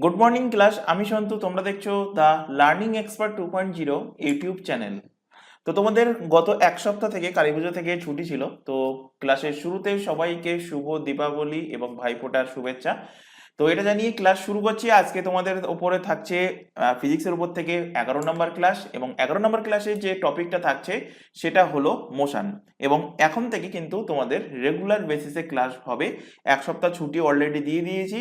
Good morning class, আমি সন্তু। তোমরা দেখছো the learning expert 2.0 YouTube channel. তো তোমাদের গত এক সপ্তাহ থেকে কালী পুজো থেকে ছুটি ছিল। তো ক্লাসের শুরুতে সবাইকে শুভ দীপাবলি এবং ভাইফোঁটার শুভেচ্ছা। তো এটা জানিয়ে ক্লাস শুরু করছি। আজকে তোমাদের উপরে থাকছে ফিজিক্সের উপর থেকে 11 নম্বর ক্লাস, এবং 11 নম্বর ক্লাসে যে টপিকটা থাকছে সেটা হলো মোশন। এবং এখন থেকে কিন্তু তোমাদের রেগুলার বেসিসে ক্লাস হবে। এক সপ্তাহ ছুটি অলরেডি দিয়ে দিয়েছি,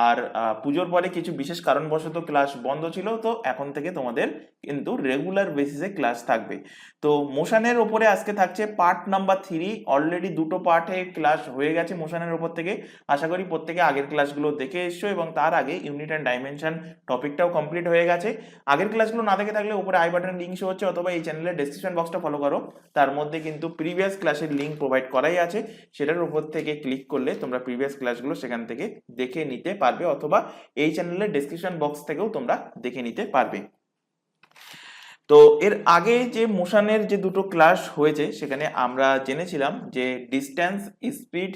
আর পুজোর পরে কিছু বিশেষ কারণবশত ক্লাস বন্ধ ছিল। তো এখন থেকে তোমাদের কিন্তু রেগুলার বেসিসে ক্লাস থাকবে। তো মোশনের ওপরে আজকে থাকছে পার্ট নাম্বার 3। অলরেডি দুটো পার্টে ক্লাস হয়ে গেছে মোশনের ওপর থেকে। আশা করি প্রত্যেকে আগের ক্লাসগুলো দেখে এসছো, এবং তার আগে ইউনিট অ্যান্ড ডাইমেনশন টপিকটাও কমপ্লিট হয়ে গেছে। আগের ক্লাসগুলো না দেখে থাকলে উপরে আই বাটন লিঙ্ক শো হচ্ছে, অথবা এই চ্যানেলের ডেসক্রিপশন বক্সটা ফলো করো। তার মধ্যে কিন্তু প্রিভিয়াস ক্লাসের লিঙ্ক প্রোভাইড করাই আছে। সেটার উপর থেকে ক্লিক করলে তোমরা প্রিভিয়াস ক্লাসগুলো সেখান থেকে দেখে নিতে পারবে, অথবা এই চ্যানেলের ডেসক্রিপশন বক্স থেকেও তোমরা দেখে নিতে পারবে। তো এর আগে যে মোশনের যে দুটো ক্লাস হয়েছে সেখানে আমরা জেনেছিলাম যে ডিস্টেন্স, স্পিড,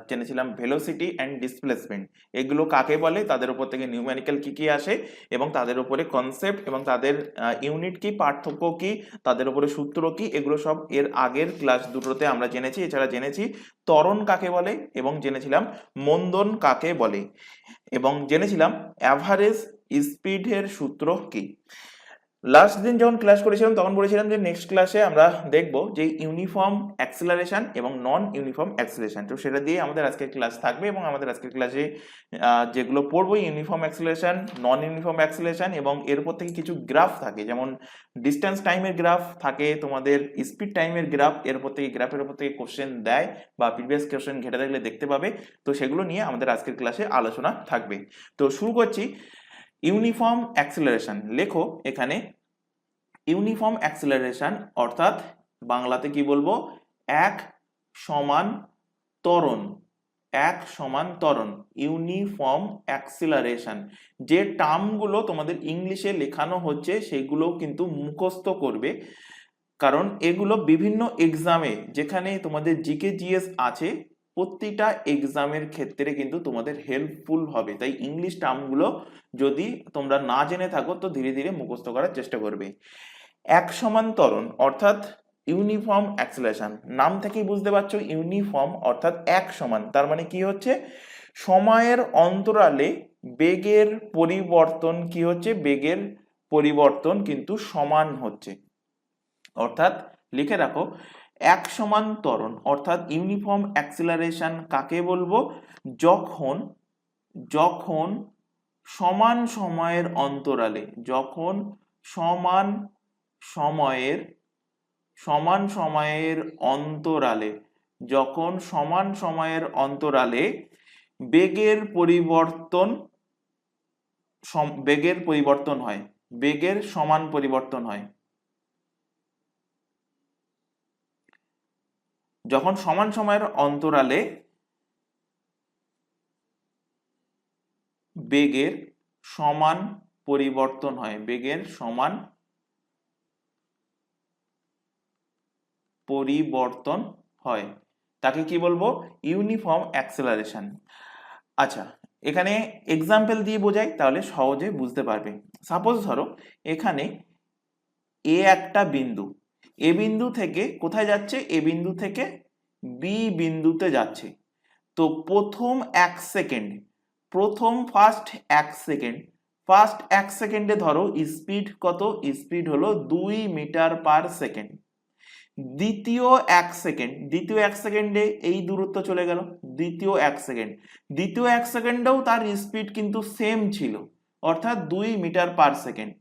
জেনেছিলাম ভেলোসিটি অ্যান্ড ডিসপ্লেসমেন্ট। এগুলো কাকে বলে, তাদের উপর থেকে নিউমেরিক্যাল কি কি আসে, এবং তাদের উপরে কনসেপ্ট এবং তাদের ইউনিট কি, পার্থক্য কি, তাদের উপরে সূত্র কি, এগুলো সব এর আগের ক্লাস দুটোতে আমরা জেনেছি। এছাড়া জেনেছি ত্বরণ কাকে বলে, এবং জেনেছিলাম মন্দন কাকে বলে, এবং জেনেছিলাম অ্যাভারেজ স্পিডের সূত্র কি। লাস্ট দিন যখন ক্লাস করেছিলাম তখন বলেছিলাম যে নেক্সট ক্লাসে আমরা দেখব যে ইউনিফর্ম অ্যাক্সিলারেশন এবং নন ইউনিফর্ম অ্যাক্সিলারেশন। তো সেটা দিয়ে আমাদের আজকের ক্লাস থাকবে, এবং আমাদের আজকের ক্লাসে যেগুলো পড়বো ইউনিফর্ম অ্যাক্সিলারেশন, নন ইউনিফর্ম অ্যাক্সিলারেশন, এবং এর উপর থেকে কিছু গ্রাফ থাকে, যেমন ডিস্টেন্স টাইমের গ্রাফ থাকে, তোমাদের স্পিড টাইমের গ্রাফ। এর উপর থেকে গ্রাফের উপর থেকে কোশ্চেন দেয়, বা প্রিভিয়াস কোশ্চেন ঘেটে দেখলে দেখতে পাবে। তো সেগুলো নিয়ে আমাদের আজকের ক্লাসে আলোচনা থাকবে। তো শুরু করছি। ইউনিফর্ম অ্যাক্সিলারেশন লেখো এখানে। ইউনিফর্ম অ্যাক্সিলারেশন অর্থাৎ বাংলাতে কি বলবো, এক সমান ত্বরণ। এক সমান ত্বরণ, ইউনিফর্ম অ্যাক্সিলারেশন। যে টার্মগুলো তোমাদের ইংলিশে লেখানো হচ্ছে সেগুলো কিন্তু মুখস্থ করবে, কারণ এগুলো বিভিন্ন এক্সামে, যেখানে তোমাদের জিকে জিএস আছে, প্রতিটা এক্সামের ক্ষেত্রে কিন্তু তোমাদের হেল্পফুল হবে। তাই ইংলিশ টার্মগুলো যদি তোমরা না জেনে থাকো তো ধীরে ধীরে মুখস্থ করার চেষ্টা করবে। এক সমান ত্বরণ অর্থাৎ ইউনিফর্ম অ্যাক্সিলারেশন, নাম থেকেই বুঝতে পারছো ইউনিফর্ম অর্থাৎ এক সমান। তার মানে কি হচ্ছে, সময়ের অন্তরালে বেগের পরিবর্তন কি হচ্ছে, বেগের পরিবর্তন কিন্তু সমান হচ্ছে। অর্থাৎ লিখে রাখো, এক সমান ত্বরণ অর্থাৎ ইউনিফর্ম অ্যাক্সিলারেশন কাকে বলবো, যখন যখন সমান সময়ের অন্তরালে, যখন সমান সময়ের সমান সময়ের অন্তরালে, যখন সমান সময়ের অন্তরালে বেগের পরিবর্তন বেগের পরিবর্তন হয়, বেগের সমান পরিবর্তন হয়। যখন সমান সময়ের অন্তরালে বেগের সমান পরিবর্তন হয়, বেগের সমান পরিবর্তন হয়, তাকে কি বলবো, ইউনিফর্ম অ্যাক্সিলারেশন। আচ্ছা, এখানে এক্সাম্পল দিয়ে বোঝাই, তাহলে সহজে বুঝতে পারবে। সাপোজ ধরো এখানে এ একটা বিন্দু, এ বিন্দু থেকে কোথায় যাচ্ছে, এ বিন্দু থেকে বি বিন্দুতে যাচ্ছে। তো প্রথম এক সেকেন্ড, ফার্স্ট এক সেকেন্ডে ধরো স্পিড কত, স্পিড হলো 2 মিটার/সেকেন্ড। দ্বিতীয় এক সেকেন্ডে এই দূরত্ব চলে গেল। দ্বিতীয় এক সেকেন্ডেও তার স্পিড কিন্তু সেম ছিল, অর্থাৎ 2 মিটার/সেকেন্ড।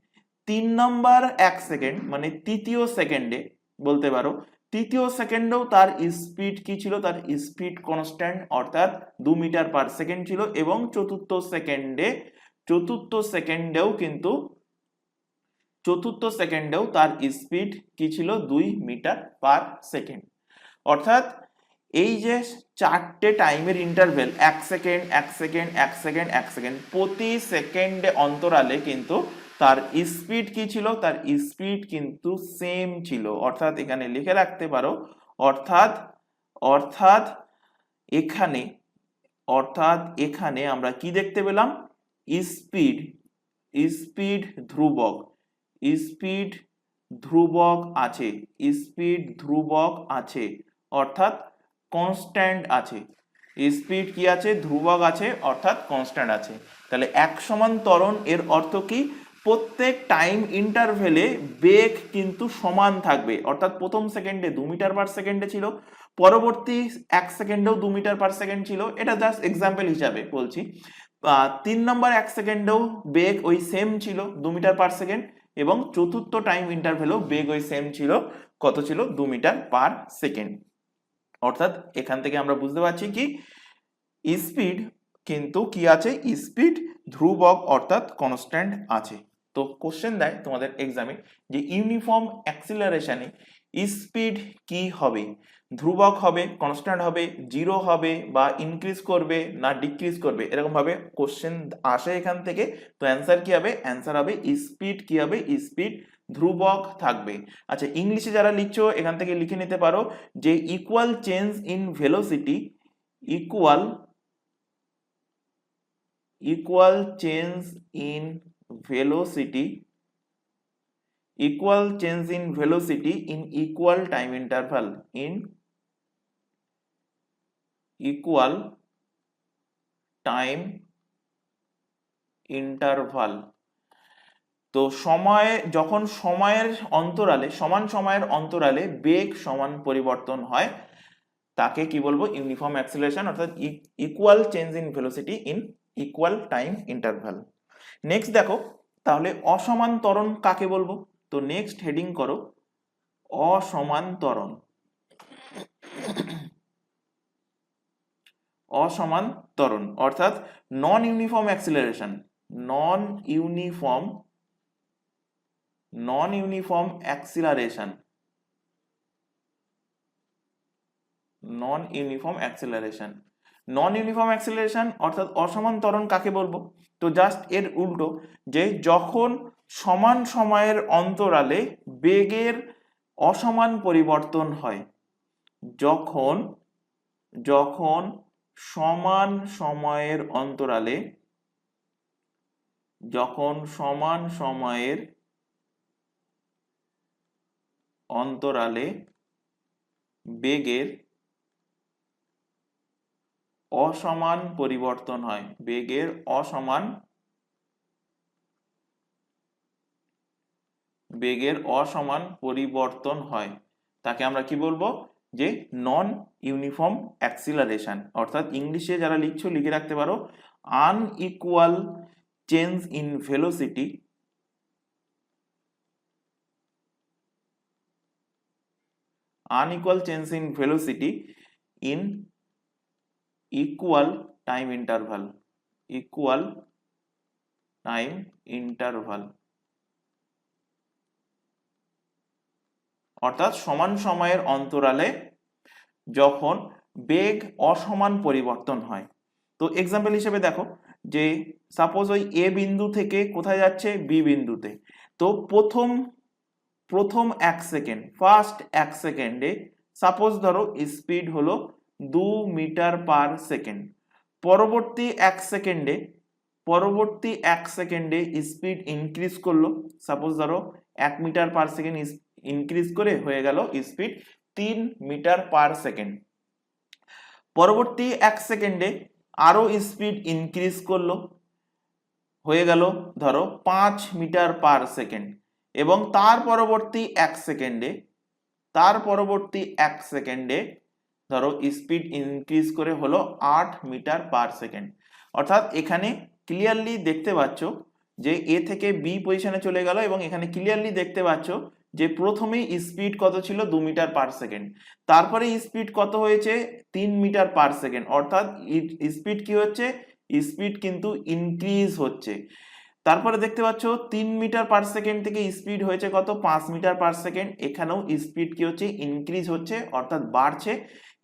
3 নম্বর এক সেকেন্ড মানে তৃতীয় সেকেন্ডে বলতে পারো, তৃতীয় সেকেন্ডেও তার স্পিড কি ছিল, তার স্পিড কনস্ট্যান্ট অর্থাৎ 2 মিটার/সেকেন্ড ছিল। এবং চতুর্থ সেকেন্ডেও তার স্পিড কি ছিল, 2 মিটার/সেকেন্ড। অর্থাৎ এই যে চারটে টাইমের ইন্টারভেল, এক সেকেন্ড, প্রতি সেকেন্ডে অন্তরালে কিন্তু তার স্পিড কি ছিল, তার স্পিড কিন্তু সেম ছিল। অর্থাৎ এখানে লিখে রাখতে পারো, অর্থাৎ অর্থাৎ এখানে অর্থাৎ এখানে আমরা কি দেখতে পেলাম, স্পিড স্পিড ধ্রুবক স্পিড ধ্রুবক আছে স্পিড ধ্রুবক আছে অর্থাৎ কনস্ট্যান্ট আছে স্পিড কি আছে ধ্রুবক আছে অর্থাৎ কনস্ট্যান্ট আছে তাহলে এক সমান ত্বরণ এর অর্থ কি প্রত্যেক টাইম ইন্টারভেলে বেগ কিন্তু সমান থাকবে অর্থাৎ প্রথম সেকেন্ডে 2 মিটার পার সেকেন্ডে ছিল পরবর্তী 1 সেকেন্ডেও 2 মিটার পার সেকেন্ড ছিল এটা জাস্ট এক্সাম্পল হিসাবে বলছি 3 নম্বর 1 সেকেন্ডেও বেগ ওই সেম ছিল 2 মিটার পার সেকেন্ড এবং চতুর্থ টাইম ইন্টারভেলেও বেগ ওই সেম ছিল কত ছিল 2 মিটার পার সেকেন্ড অর্থাৎ এখান থেকে আমরা বুঝতে পারছি কি স্পিড কিন্তু কি আছে স্পিড ধ্রুবক অর্থাৎ কনস্ট্যান্ট আছে তো কোশ্চেন দেয় তোমাদের এক্সামে যে ইউনিফর্ম অ্যাক্সিলারেশনে স্পিড কি হবে ধ্রুবক হবে কনস্ট্যান্ট হবে জিরো হবে বা ইনক্রিজ করবে না ডিক্রিজ করবে এরকম ভাবে কোশ্চেন আসে এখান থেকে তো অ্যান্সার কি হবে অ্যান্সার হবে স্পিড কি হবে স্পিড ধ্রুবক থাকবে আচ্ছা ইংলিশে যারা লিখছো এখান থেকে লিখে নিতে পারো যে equal change in velocity equal change in velocity equal change in velocity in equal time interval in equal time interval তো সময় যখন সময়ের অন্তরালে সমান সময়ের অন্তরালে বেগ সমান পরিবর্তন হয় তাকে কি বলবো ইউনিফর্ম অ্যাক্সিলারেশন অর্থাৎ equal change in velocity in equal time interval next দেখো তাহলে অসমান ত্বরণ কাকে বলবো তো নেক্সট হেডিং করো অসমান ত্বরণ অসমান ত্বরণ অর্থাৎ নন ইউনিফর্ম অ্যাক্সিলারেশন নন ইউনিফর্ম অ্যাক্সিলারেশন নন ইউনিফর্ম অ্যাক্সিলারেশন অর্থাৎ অসমান ত্বরণ কাকে বলবো তো জাস্ট এর উল্টো যে যখন সমান সময়ের অন্তরালে বেগের অসমান পরিবর্তন হয় যখন সমান সময়ের অন্তরালে বেগের অসমান পরিবর্তন হয় বেগের অসমান পরিবর্তন হয় তাকে আমরা কি বলবো যে নন ইউনিফর্ম অ্যাক্সিলারেশন অর্থাৎ ইংলিশে যারা লিখছো লিখে রাখতে পারো unequal change in velocity in equal time interval অর্থাৎ সমান সময়ের অন্তরালে যখন বেগ অসমান পরিবর্তন হয় তো এক্সাম্পল হিসেবে দেখো যে সাপোজ ওই এ বিন্দু থেকে কোথায় যাচ্ছে বি বিন্দুতে তো প্রথম 1 সেকেন্ড ফার্স্ট 1 সেকেন্ডে সাপোজ ধরো স্পিড হলো 2 মিটার পার সেকেন্ড পরবর্তী 1 সেকেন্ডে স্পিড ইনক্রিজ করলো সাপোজ ধরো 1 মিটার পার সেকেন্ড ইনক্রিজ করে হয়ে গেল স্পিড 3 মিটার পার সেকেন্ড পরবর্তী 1 সেকেন্ডে আরো স্পিড ইনক্রিজ করলো হয়ে গেল ধরো 5 মিটার পার সেকেন্ড এবং তার পরবর্তী 1 সেকেন্ডে ধরো স্পিড ইনক্রিজ করে হলো 8 মিটার পার সেকেন্ড অর্থাৎ এখানে ক্লিয়ারলি দেখতে পাচ্ছ যে এ থেকে বি পজিশনে চলে গেল এবং এখানে ক্লিয়ারলি দেখতে পাচ্ছ যে প্রথমেই স্পিড কত ছিল 2 মিটার পার সেকেন্ড তারপরে স্পিড কত হয়েছে 3 মিটার পার সেকেন্ড অর্থাৎ স্পিড কি হচ্ছে স্পিড কিন্তু ইনক্রিজ হচ্ছে তারপরে দেখতে পাচ্ছ 3 মিটার পার সেকেন্ড থেকে স্পিড হয়েছে কত 5 মিটার পার সেকেন্ড এখানেও স্পিড কি হচ্ছে ইনক্রিজ হচ্ছে অর্থাৎ বাড়ছে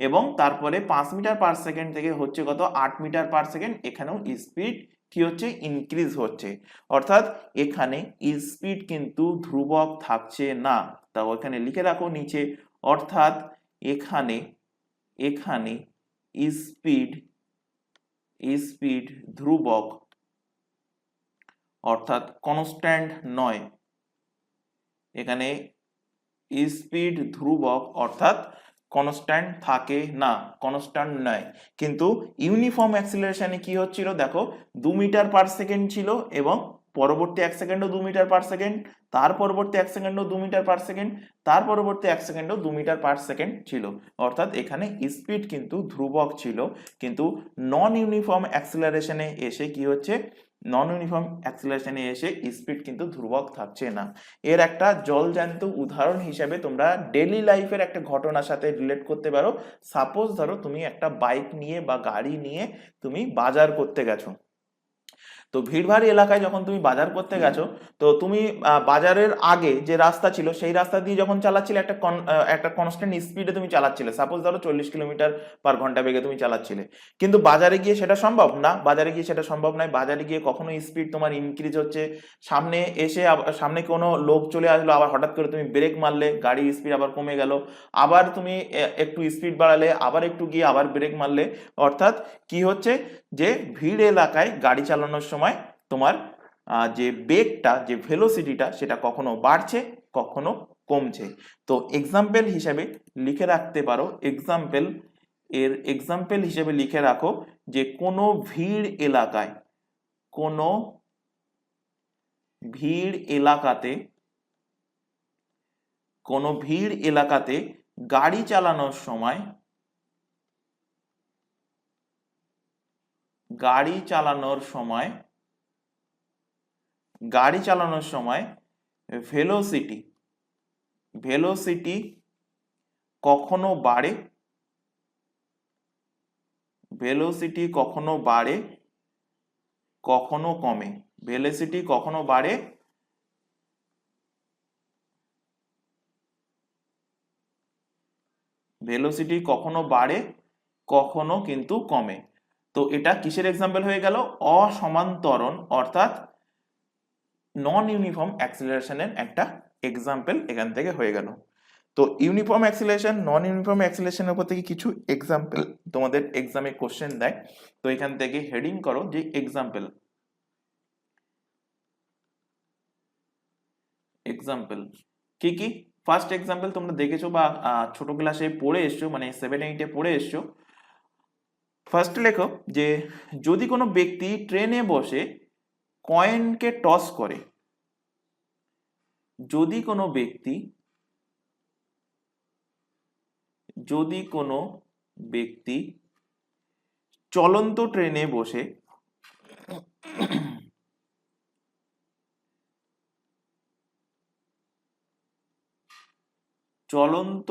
এবং তারপরে 5 মিটার পার সেকেন্ড থেকে হচ্ছে কত 8 মিটার পার সেকেন্ড এখানেও স্পিড কি হচ্ছে ইনক্রিজ হচ্ছে অর্থাৎ এখানে স্পিড কিন্তু ধ্রুবক থাকছে না তাও এখানে লিখে রাখো নিচে অর্থাৎ এখানে স্পিড ধ্রুবক অর্থাৎ কনস্ট্যান্ট নয়, এখানে স্পিড ধ্রুবক অর্থাৎ কনস্ট্যান্ট থাকে না, কনস্ট্যান্ট নয়। কিন্তু ইউনিফর্ম অ্যাক্সিলারেশনে কি হচ্ছিল দেখো, 2 মিটার/সেকেন্ড ছিল এবং পরবর্তী 1 সেকেন্ডও 2 মিটার/সেকেন্ড, তার পরবর্তী 1 সেকেন্ডও 2 মিটার/সেকেন্ড, তার পরবর্তী 1 সেকেন্ডও 2 মিটার/সেকেন্ড ছিল। অর্থাৎ এখানে স্পিড কিন্তু ধ্রুবক ছিল। কিন্তু নন ইউনিফর্ম অ্যাক্সিলারেশনে এসে কি হচ্ছে, নন ইউনিফর্ম অ্যাক্সিলারেশনে এসে স্পিড কিন্তু ধ্রুবক থাকছে না। এর একটা জলজ্যান্ত উদাহরণ হিসেবে তোমরা ডেইলি লাইফের একটা ঘটনার সাথে রিলেট করতে পারো। সাপোজ ধরো তুমি একটা বাইক নিয়ে বা গাড়ি নিয়ে তুমি বাজার করতে গেছো, তো ভিড়ভাড় এলাকায় যখন তুমি বাজার করতে গেছো, তো তুমি বাজারের আগে যে রাস্তা ছিল সেই রাস্তা দিয়ে যখন চালাচ্ছিলে একটা কনস্ট্যান্ট স্পিডে তুমি চালাচ্ছিলে, সাপোজ ধরো 40 কিলোমিটার/ঘন্টা বেগে তুমি চালাচ্ছিলে। কিন্তু বাজারে গিয়ে সেটা সম্ভব না, বাজারে গিয়ে সেটা সম্ভব নয়। বাজারে গিয়ে কখনো স্পিড তোমার ইনক্রিজ হচ্ছে, সামনে এসে সামনে কোনো লোক চলে আসলো, আবার হঠাৎ করে তুমি ব্রেক মারলে, গাড়ির স্পিড আবার কমে গেল, আবার তুমি একটু স্পিড বাড়ালে, আবার একটু গিয়ে আবার ব্রেক মারলে। অর্থাৎ কি হচ্ছে, যে ভিড় এলাকায় গাড়ি চালানোর সময় তোমার যে বেগটা, যে ভেলোসিটিটা, সেটা কখনো বাড়ছে কখনো কমছে। তো এক্সাম্পল হিসেবে লিখে রাখতে পারো, এক্সাম্পল হিসেবে লিখে রাখো যে কোনো ভিড় এলাকায়, কোনো ভিড় এলাকাতে, কোনো ভিড় এলাকাতে গাড়ি চালানোর সময়, গাড়ি চালানোর সময় ভেলোসিটি কখনো বাড়ে, ভেলোসিটি কখনো বাড়ে কখনো কমে, ভেলোসিটি কখনো বাড়ে ভেলোসিটি কখনো বাড়ে কখনো কিন্তু কমে। তো এটা কিসের এক্সাম্পল হয়ে গেল, অসমান্তরণ অর্থাৎ নন ইউনিফর্ম অ্যাক্সিলারেশনের একটা এক্সাম্পল এখান থেকে হয়ে গেল। তো ইউনিফর্ম অ্যাক্সিলারেশন, নন ইউনিফর্ম অ্যাক্সিলারেশনের উপর থেকে কিছু এক্সাম্পল তোমাদের এক্সামে কোশ্চেন দেয়। তো এখান থেকে হেডিং করো যে এক্সাম্পল, এক্সাম্পল কি কি। ফার্স্ট এক্সাম্পল তোমরা দেখেছো বা ছোট ক্লাসে পড়ে এসছো, মানে 7-8 পড়ে এসছো। ফার্স্ট লেখো যে যদি কোনো ব্যক্তি ট্রেনে বসে কয়েনকে টস করে, যদি কোনো ব্যক্তি চলন্ত ট্রেনে বসে চলন্ত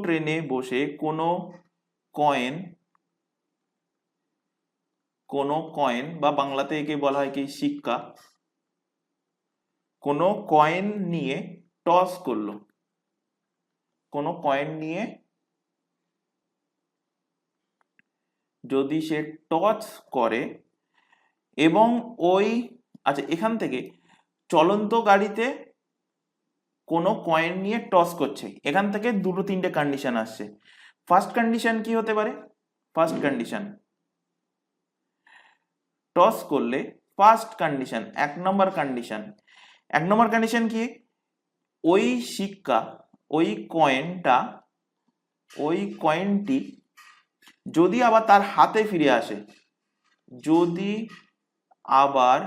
ট্রেনে বসে কোনো কয়েন বা বাংলাতে একে বলা হয় কি সিক্কা, কোনো কয়েন নিয়ে টস করলো, কোনো কয়েন নিয়ে যদি সে টস করে এবং আচ্ছা এখান থেকে চলন্ত গাড়িতে কোনো কয়েন নিয়ে টস করছে, এখান থেকে 2-3টে কন্ডিশন আসছে। ফার্স্ট কন্ডিশন কি হতে পারে, ফার্স্ট কন্ডিশন টস করলে, ফার্স্ট কন্ডিশন 1 নম্বর কন্ডিশন কি, ওই সিক্কা, ওই কয়েনটি যদি আবার তার হাতে ফিরে আসে, যদি আবার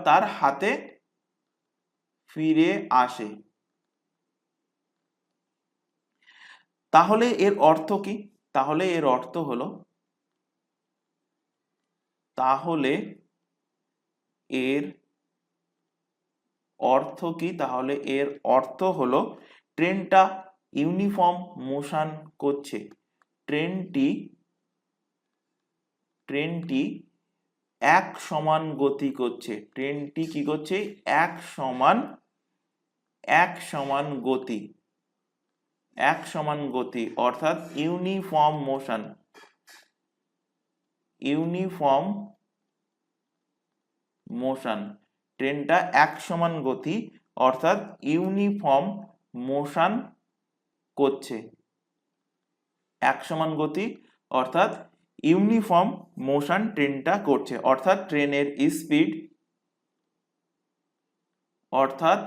তার হাতে ফিরে আসে, তাহলে এর অর্থ কি, তাহলে এর অর্থ হলো ট্রেনটা ইউনিফর্ম মোশন করছে, ট্রেনটি এক সমান গতি করছে, ট্রেনটি কি করছে, এক সমান গতি অর্থাৎ ইউনিফর্ম মোশন, ট্রেনটা এক সমান গতি অর্থাৎ ইউনিফর্ম মোশন করছে। এক সমান গতি, অর্থাৎ ইউনিফর্ম মোশন ট্রেনটা করছে, অর্থাৎ ট্রেনের স্পিড, অর্থাৎ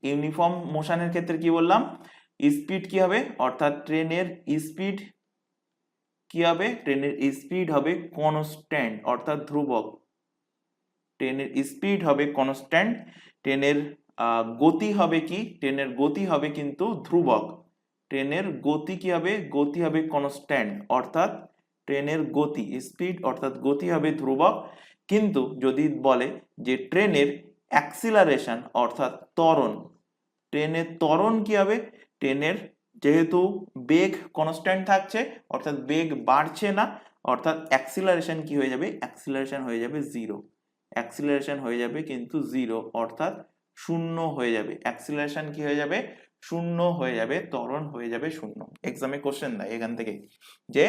ইউনিফর্ম মোশনের ক্ষেত্রে কি বললাম, স্পিড কি হবে, অর্থাৎ ট্রেনের স্পিড কি হবে, ট্রেনের স্পিড হবে কনস্ট্যান্ট, অর্থাৎ ধ্রুবক। ট্রেনের স্পিড হবে কনস্ট্যান্ট, ট্রেনের গতি হবে কি, ট্রেনের গতি হবে কিন্তু ধ্রুবক। ট্রেনের গতি কি হবে, গতি হবে কনস্ট্যান্ট, অর্থাৎ ট্রেনের গতি স্পিড অর্থাৎ গতি হবে ধ্রুবক। কিন্তু যদি বলে যে ট্রেনের অ্যাক্সিলারেশন অর্থাৎ ত্বরণ, ট্রেনের ত্বরণ কি হবে, ট্রেনের যেহেতু বেগ কনস্ট্যান্ট থাকছে অর্থাৎ বেগ বাড়ছে না, অর্থাৎ অ্যাক্সিলারেশন কি হয়ে যাবে, অ্যাক্সিলারেশন হয়ে যাবে জিরো। অ্যাক্সিলারেশন হয়ে যাবে কিন্তু জিরো, অর্থাৎ শূন্য হয়ে যাবে। অ্যাক্সিলারেশন কি হয়ে যাবে, শূন্য হয়ে যাবে, ত্বরণ হয়ে যাবে শূন্য। এক্সামে কোশ্চেন দেয় এখান থেকে যে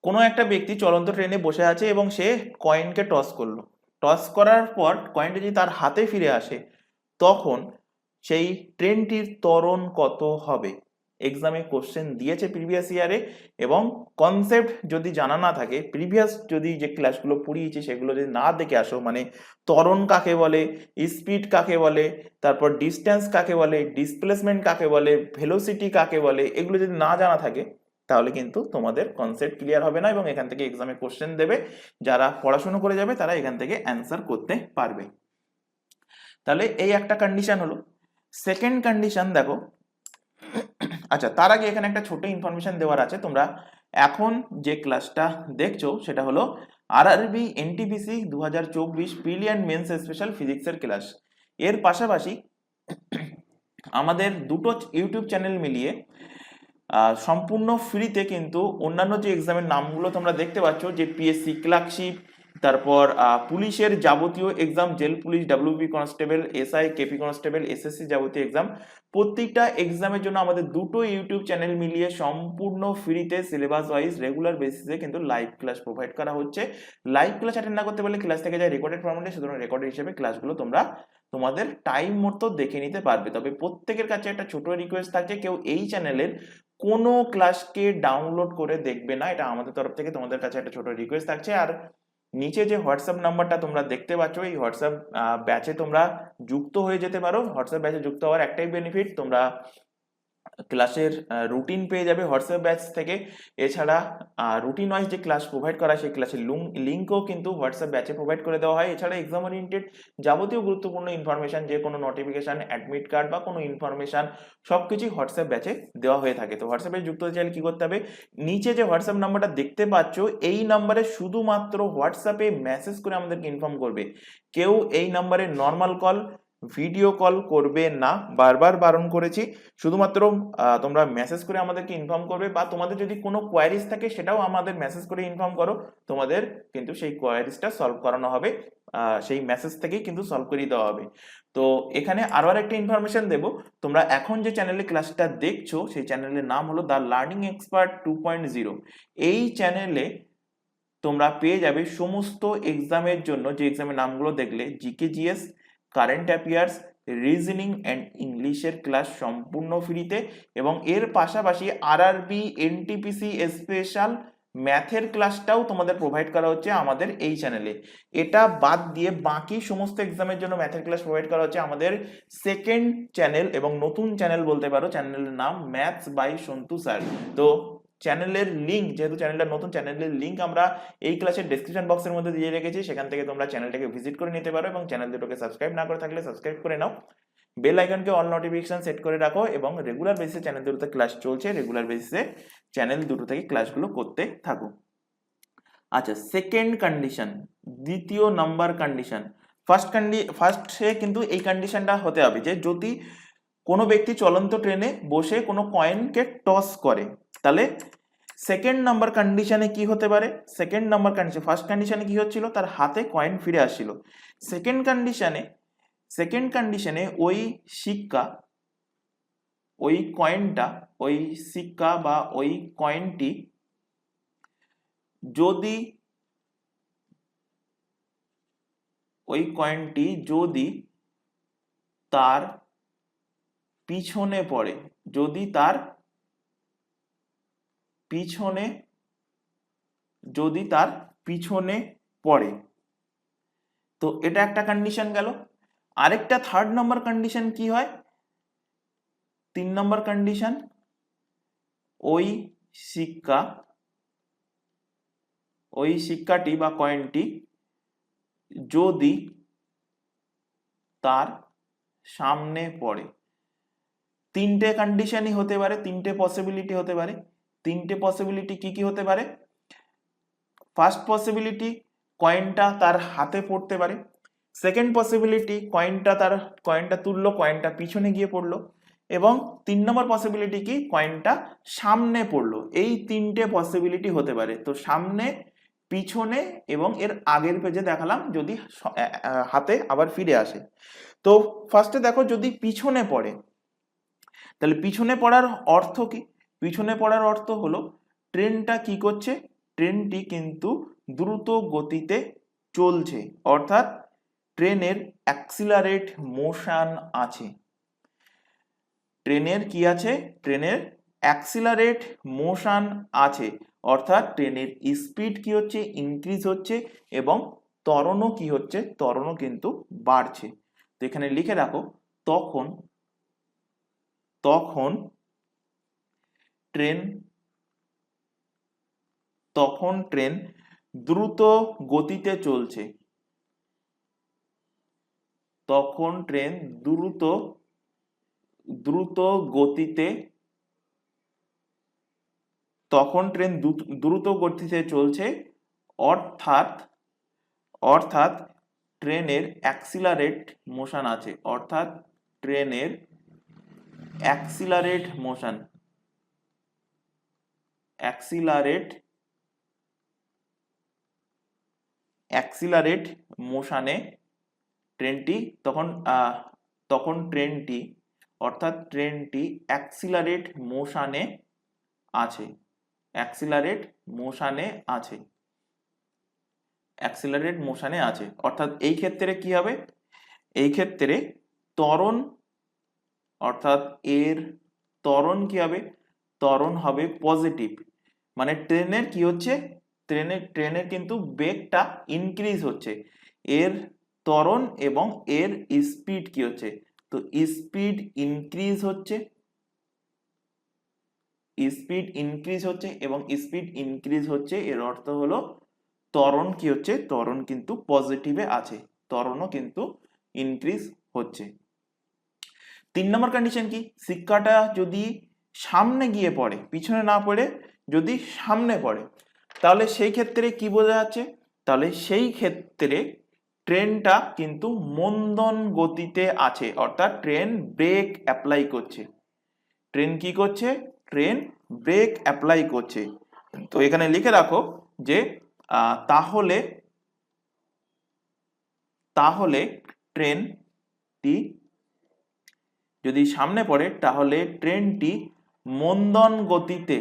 কোনো একটা ব্যক্তি চলন্ত ট্রেনে বসে আছে এবং সে কয়েনকে টস করলো, টস করার পর কয়েনটা যদি তার হাতে ফিরে আসে তখন সেই ট্রেনটির ত্বরণ কত হবে। এক্সামে কোশ্চেন দিয়েছে প্রিভিয়াস ইয়ারে, এবং কনসেপ্ট যদি জানা না থাকে, প্রিভিয়াস যদি যে ক্লাসগুলো পড়িয়েছি সেগুলো যদি না দেখে আসো, মানে ত্বরণ কাকে বলে, স্পিড কাকে বলে, তারপর ডিস্টেন্স কাকে বলে, ডিসপ্লেসমেন্ট কাকে বলে, ভেলোসিটি কাকে বলে, এগুলো যদি না জানা থাকে তাহলে কিন্তু তোমাদের কনসেপ্ট ক্লিয়ার হবে না, এবং এখান থেকে এক্সামে কোশ্চেন দেবে। যারা পড়াশোনা করে যাবে তারা এখান থেকে অ্যান্সার করতে পারবে। তাহলে এই একটা কন্ডিশন হলো। সেকেন্ড কন্ডিশন দেখো, আচ্ছা তার আগে এখানে একটা ছোট ইনফরমেশন দেওয়ার আছে। তোমরা এখন যে ক্লাসটা দেখছো সেটা হলো RRB NTPC 2024 prelim and mains special ফিজিক্সের ক্লাস। এর পাশাপাশি আমাদের দুটো ইউটিউব চ্যানেল মিলিয়ে সম্পূর্ণ ফ্রিতে কিন্তু অন্যান্য যে এক্সামের নামগুলো তোমরা দেখতে পাচ্ছ, যে পিএসসি ক্লার্কশিপ, তারপর পুলিশের যাবতীয় exam, jail police, WP constable, SI, KP constable, SSC যাবতীয় এক্সাম, প্রত্যেকটা এক্সামের জন্য আমাদের দুটো ইউটিউব চ্যানেল মিলিয়ে সম্পূর্ণ ফ্রিতে সিলেবাস ওয়াইজ রেগুলার বেসিসে কিন্তু লাইভ ক্লাস প্রোভাইড করা হচ্ছে। লাইভ ক্লাস অ্যাটেন্ড না করতে পারলে ক্লাস থেকে যায় রেকর্ডেড ফরম্যাটে, সুতরাং রেকর্ডেড হিসেবে ক্লাসগুলো তোমরা তোমাদের টাইম মতো দেখে নিতে পারবে। তবে প্রত্যেকের কাছে একটা ছোট রিকোয়েস্ট থাকে, কেউ এই চ্যানেলের কোনো ক্লাসকে ডাউনলোড করে দেখবে না, এটা আমাদের তরফ থেকে তোমাদের কাছে একটা ছোট রিকোয়েস্ট থাকছে। আর নিচে যে হোয়াটসঅ্যাপ নাম্বারটা তোমরা দেখতে পাচ্ছ, এই হোয়াটসঅ্যাপ ব্যাচে তোমরা যুক্ত হয়ে যেতে পারো। হোয়াটসঅ্যাপ ব্যাচে যুক্ত হওয়ার একটাই বেনিফিট, তোমরা ক্লাসের রুটিন পেয়ে যাবে হোয়াটসঅ্যাপ ব্যাচ থেকে। এছাড়া রুটিন ওয়াইজ যে ক্লাস প্রোভাইড করা সেই ক্লাসের লিঙ্কও কিন্তু হোয়াটসঅ্যাপ ব্যাচে প্রোভাইড করে দেওয়া হয়। এছাড়া এক্সাম ওরিয়েন্টেড যাবতীয় গুরুত্বপূর্ণ ইনফরমেশন, যে কোনো নোটিফিকেশন, অ্যাডমিট কার্ড বা কোনো ইনফরমেশন সবকিছুই হোয়াটসঅ্যাপ ব্যাচে দেওয়া হয়ে থাকে। তো হোয়াটসঅ্যাপে যুক্ত হতে চাইলে কি করতে হবে, নিচে যে হোয়াটসঅ্যাপ নাম্বারটা দেখতে পাচ্ছ এই নাম্বারে শুধুমাত্র হোয়াটসঅ্যাপে মেসেজ করে আমাদেরকে ইনফর্ম করবে। কেউ এই নাম্বারে নর্মাল কল, ভিডিও কল করবে না, বারবার বারণ করেছি। শুধুমাত্র তোমরা মেসেজ করে আমাদেরকে ইনফর্ম করবে, বা তোমাদের যদি কোনো কোয়ারিজ থাকে সেটাও আমাদের মেসেজ করে ইনফর্ম করো, তোমাদের কিন্তু সেই কোয়ারিজটা সলভ করানো হবে, সেই মেসেজ থেকেই কিন্তু সলভ করিয়ে দেওয়া হবে। তো এখানে আরো একটা ইনফরমেশন দেব, তোমরা এখন যে চ্যানেলে ক্লাসটা দেখছো সেই চ্যানেলের নাম হলো দ্য লার্নিং এক্সপার্ট 2.0। এই চ্যানেলে তোমরা পেয়ে যাবে সমস্ত এক্সামের জন্য, যে এক্সামের নামগুলো দেখলে, GK, GS, current affairs, reasoning and ইংলিশের ক্লাস সম্পূর্ণ ফ্রিতে, এবং এর পাশাপাশি আরআরবি এনটিপিসি স্পেশাল ম্যাথের ক্লাসটাও তোমাদের প্রোভাইড করা হচ্ছে আমাদের এই চ্যানেলে। এটা বাদ দিয়ে বাকি সমস্ত এক্সামের জন্য ম্যাথের ক্লাস প্রোভাইড করা হচ্ছে আমাদের সেকেন্ড চ্যানেল, এবং নতুন চ্যানেল বলতে পারো, চ্যানেলের নাম ম্যাথস বাই সন্তু স্যার। তো চ্যানেলের লিঙ্ক, যেহেতু চ্যানেলটা নতুন, চ্যানেলের লিঙ্ক আমরা এই ক্লাসের ডেসক্রিপশন বক্সের মধ্যে দিয়ে রেখেছি, সেখান থেকে তোমরা চ্যানেলটাকে ভিজিট করে নিতে পারো, এবং চ্যানেল দুটোকে সাবস্ক্রাইব না করে থাকলে সাবস্ক্রাইব করে নাও, বেল আইকনকে অল নোটিফিকেশন সেট করে রাখো, এবং রেগুলার বেসিসে চ্যানেল দুটোতে ক্লাস চলছে, রেগুলার বেসিসে চ্যানেল দুটো থেকে ক্লাসগুলো করতে থাকো। আচ্ছা, সেকেন্ড কন্ডিশন, দ্বিতীয় নাম্বার কন্ডিশন। ফার্স্টে কিন্তু এই কন্ডিশনটা হতে হবে যে যদি কোনো ব্যক্তি চলন্ত ট্রেনে বসে কোনো কয়েনকে টস করে, তাহলে সেকেন্ড নাম্বার কন্ডিশনে কি হতে পারে। সেকেন্ড নাম্বার কন্ডিশন, ফার্স্ট কন্ডিশনে কি হচ্ছিল, তার হাতে কয়েন ফিরে আসছিল। সেকেন্ড কন্ডিশনে ওই সিক্কা, ওই কয়েনটা, ওই সিক্কা বা ওই কয়েনটি যদি তার পিছনে পড়ে, যদি তার পিছনে পড়ে। তো এটা একটা কন্ডিশন গেল। আরেকটা থার্ড নাম্বার কন্ডিশন কি হয়? 3 নম্বর কন্ডিশন, ওই শিক্ষাটি বা কয়েনটি যদি তার সামনে পড়ে। তিনটে কন্ডিশনই হতে পারে, তিনটে পসিবিলিটি হতে পারে। তিনটে পসিবিলিটি কি কি হতে পারে? ফার্স্ট পসিবিলিটি, কয়েনটা তার হাতে পড়তে পারে। সেকেন্ড পসিবিলিটি, কয়েনটা তুললো, কয়েনটা পিছনে গিয়ে পড়লো। এবং 3 নম্বর পসিবিলিটি কি? কয়েনটা সামনে পড়লো। এই তিনটে পসিবিলিটি হতে পারে। তো সামনে, পিছনে এবং এর আগের পেজে দেখালাম যদি হাতে আবার ফিরে আসে। তো ফার্স্টে দেখো, যদি পিছনে পড়ে, তাহলে পিছনে পড়ার অর্থ কি? পিছনে পড়ার অর্থ হলো ট্রেনটা কি করছে? ট্রেনটি কিন্তু দ্রুত গতিতে চলছে, অর্থাৎ ট্রেনের অ্যাক্সিলারেট মোশন আছে। ট্রেনের কি আছে? ট্রেনের অ্যাক্সিলারেট মোশন আছে, অর্থাৎ ট্রেনের স্পিড কি হচ্ছে? ইনক্রিজ হচ্ছে এবং ত্বরণও কি হচ্ছে? ত্বরণও কিন্তু বাড়ছে। তো এখানে লিখে রাখো, তখন ট্রেন দ্রুত গতিতে চলছে। তখন ট্রেন দ্রুত গতিতে চলছে, অর্থাৎ ট্রেনের অ্যাক্সিলারেট মোশন আছে। অর্থাৎ ট্রেনের অ্যাক্সিলারেট মোশনে ট্রেনটি তখন ট্রেনটি অ্যাক্সিলারেট মোশনে আছে। অর্থাৎ এই ক্ষেত্রে কি হবে? এই ক্ষেত্রে ত্বরণ, অর্থাৎ এর ত্বরণ কি হবে? ত্বরণ হবে পজিটিভ। মানে ট্রেনের কি হচ্ছে? ট্রেনের কিন্তু বেগটা ইনক্রিজ হচ্ছে। এর ত্বরণ এবং এর স্পিড কি হচ্ছে? তো স্পিড ইনক্রিজ হচ্ছে এবং স্পিড ইনক্রিজ হচ্ছে, এর অর্থ হলো ত্বরণ কি হচ্ছে? ত্বরণ কিন্তু পজিটিভে আছে, ত্বরণও কিন্তু ইনক্রিজ হচ্ছে। 3 নম্বর কন্ডিশন কি? শিক্ষাটা যদি সামনে গিয়ে পড়ে, পিছনে না পড়ে যদি সামনে পড়ে, তাহলে সেই ক্ষেত্রে কি বোঝা যাচ্ছে? তাহলে সেই ক্ষেত্রে ট্রেনটা কিন্তু মন্দন গতিতে আছে, অর্থাৎ ট্রেন ব্রেক অ্যাপ্লাই করছে। ট্রেন কি করছে? ট্রেন ব্রেক অ্যাপ্লাই করছে। তো এখানে লিখে রাখো যে তাহলে ট্রেনটি যদি সামনে পড়ে, তাহলে ট্রেনটি মন্দন গতিতে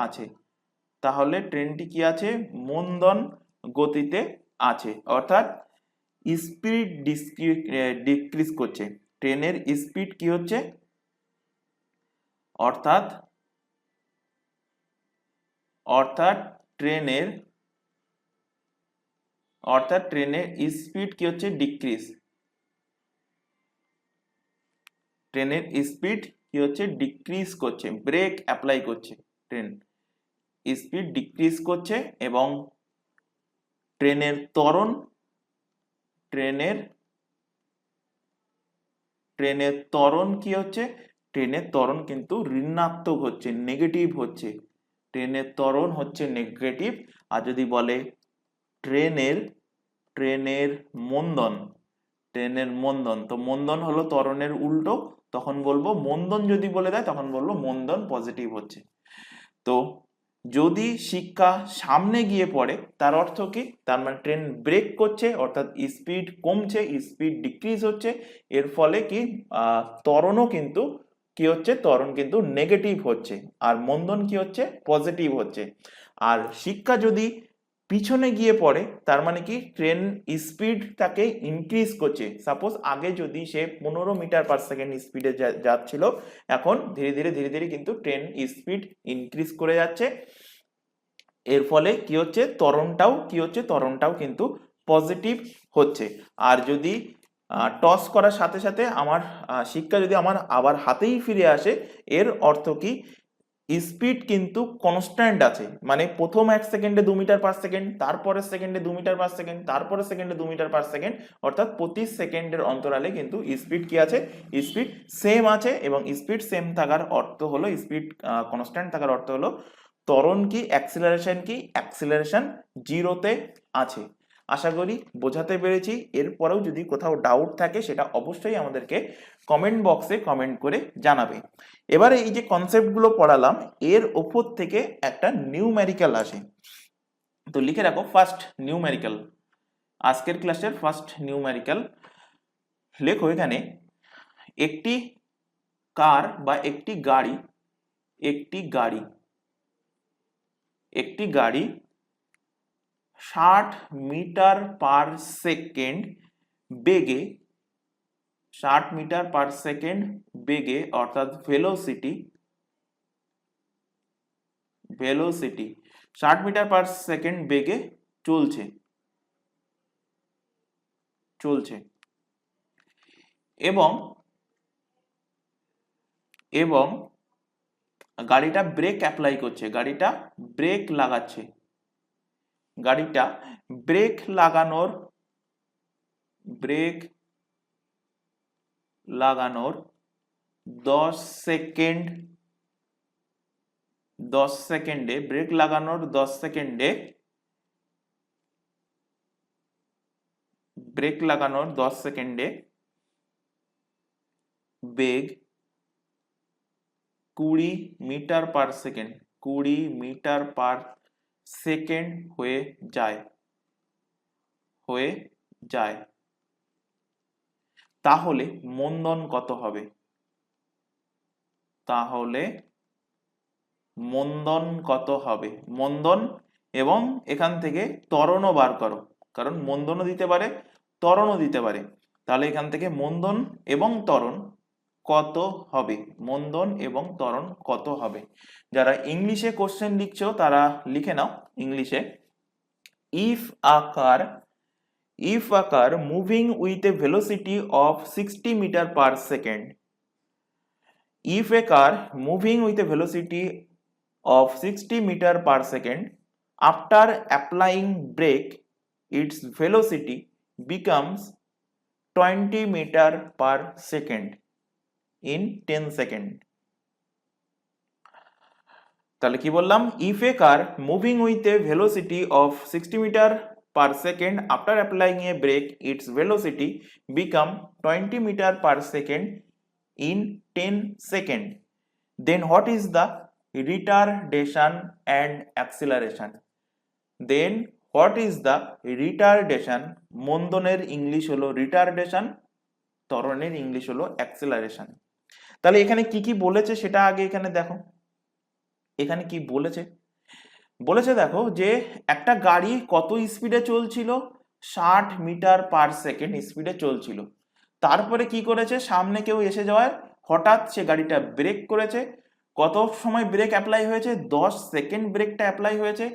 আছে। তাহলে ট্রেনটি কি আছে? মন্দন গতিতে আছে, অর্থাৎ স্পিড ডিক্রিজ করছে। ট্রেনের স্পিড কি হচ্ছে? অর্থাৎ ট্রেনের স্পিড কি হচ্ছে? ডিক্রিজ। ট্রেনের স্পিড কি হচ্ছে? ডিক্রিজ করছে, ব্রেক অ্যাপ্লাই করছে। ট্রেন স্পিড ডিক্রিজ করছে এবং ট্রেনের ত্বরণ কি হচ্ছে? ট্রেনের ত্বরণ কিন্তু ঋণাত্মক হচ্ছে, নেগেটিভ হচ্ছে। ট্রেনের ত্বরণ হচ্ছে নেগেটিভ। আর যদি বলে ট্রেনের মন্দন, তো মন্দন হলো ত্বরণের উল্টো, তখন বলবো মন্দন। যদি বলে দেয় তখন বলবো মন্দন পজিটিভ হচ্ছে। তো যদি শিক্ষা সামনে গিয়ে পড়ে, তার অর্থ কি? তার মানে ট্রেন ব্রেক করছে, অর্থাৎ স্পিড কমছে, স্পিড ডিক্রিজ হচ্ছে। এর ফলে কি ত্বরণও কিন্তু কি হচ্ছে? ত্বরণ কিন্তু নেগেটিভ হচ্ছে, আর মন্দন কি হচ্ছে? পজিটিভ হচ্ছে। আর শিক্ষা যদি পিছনে গিয়ে পড়ে, তার মানে কি ট্রেন স্পিডটাকে ইনক্রিজ করছে। সাপোজ আগে যদি সে 15 মিটার/সেকেন্ড স্পিডে যাচ্ছিল, এখন ধীরে ধীরে ধীরে ধীরে কিন্তু ট্রেন স্পিড ইনক্রিজ করে যাচ্ছে। এর ফলে কি হচ্ছে, ত্বরণটাও কিন্তু পজিটিভ হচ্ছে। আর যদি টস করার সাথে সাথে আমার শিক্ষা যদি আমার আবার হাতেই ফিরে আসে, এর অর্থ কি স্পিড কিন্তু কনস্ট্যান্ট আছে। মানে প্রথম 1 সেকেন্ডে 2 মিটার/সেকেন্ড, তারপরের সেকেন্ডে 2 মিটার/সেকেন্ড, তারপরের সেকেন্ডে 2 মিটার/সেকেন্ড, অর্থাৎ প্রতি সেকেন্ডের অন্তরালে কিন্তু স্পিড কি আছে, স্পিড সেম আছে। এবং স্পিড সেম থাকার অর্থ হলো, স্পিড কনস্ট্যান্ট থাকার অর্থ হলো ত্বরণ কি, অ্যাক্সিলারেশন জিরোতে আছে। আশা করি বোঝাতে পেরেছি। এরপরেও যদি কোথাও ডাউট থাকে সেটা অবশ্যই আমাদেরকে কমেন্ট বক্সে কমেন্ট করে জানাবে। এবারে এই যে কনসেপ্টগুলো পড়ালাম, এর ওপর থেকে একটা নিউমেরিক্যাল আসে। তো লিখে রাখো ফার্স্ট নিউমেরিক্যাল, আজকের ক্লাসের ফার্স্ট নিউমেরিক্যাল লেখো এখানে। একটি কার বা একটি গাড়ি 60 মিটার/সেকেন্ড বেগে, 60 মিটার/সেকেন্ড বেগে, অর্থাৎ ভেলোসিটি 60 মিটার/সেকেন্ড বেগে চলছে এবং গাড়িটা ব্রেক অ্যাপ্লাই করছে, গাড়িটা ব্রেক লাগানোর 10 সেকেন্ডে বেগ 20 মিটার/সেকেন্ড হয়ে যায়, তাহলে মন্দন কত হবে? মন্দন এবং এখান থেকে ত্বরণও বার করো, কারণ মন্দনও দিতে পারে, ত্বরণও দিতে পারে। তাহলে এখান থেকে মন্দন এবং ত্বরণ কত হবে? যারা ইংলিশে কোশ্চেন লিখছো তারা লিখে নাও ইংলিশে। If a car moving with a velocity of 60 meter/second, if a car moving with a velocity of 60 meter/second, after applying brake, its velocity becomes 20 meter/second in 10 seconds. তাহলে কি বললাম, if a car moving with a velocity of 60 meter/second, after applying a brake, its velocity become 20 meter/second in 10 seconds, then what is the retardation and acceleration? মন্দনের English হলো retardation, ত্বরণের English হলো acceleration. তাহলে এখানে কি কি বলেছে সেটা আগে এখানে দেখো। এখানে কি বলেছে দেখো, যে একটা গাড়ি কত স্পিডে চলছিল, 60 মিটার/সেকেন্ড স্পিডে চলছিল। তারপরে কি করেছে, সামনে কেউ এসে যাওয়ায় হঠাৎ সে গাড়িটা ব্রেক করেছে। কত সময় ব্রেক অ্যাপ্লাই হয়েছে? 10 সেকেন্ড ব্রেকটা অ্যাপ্লাই হয়েছে।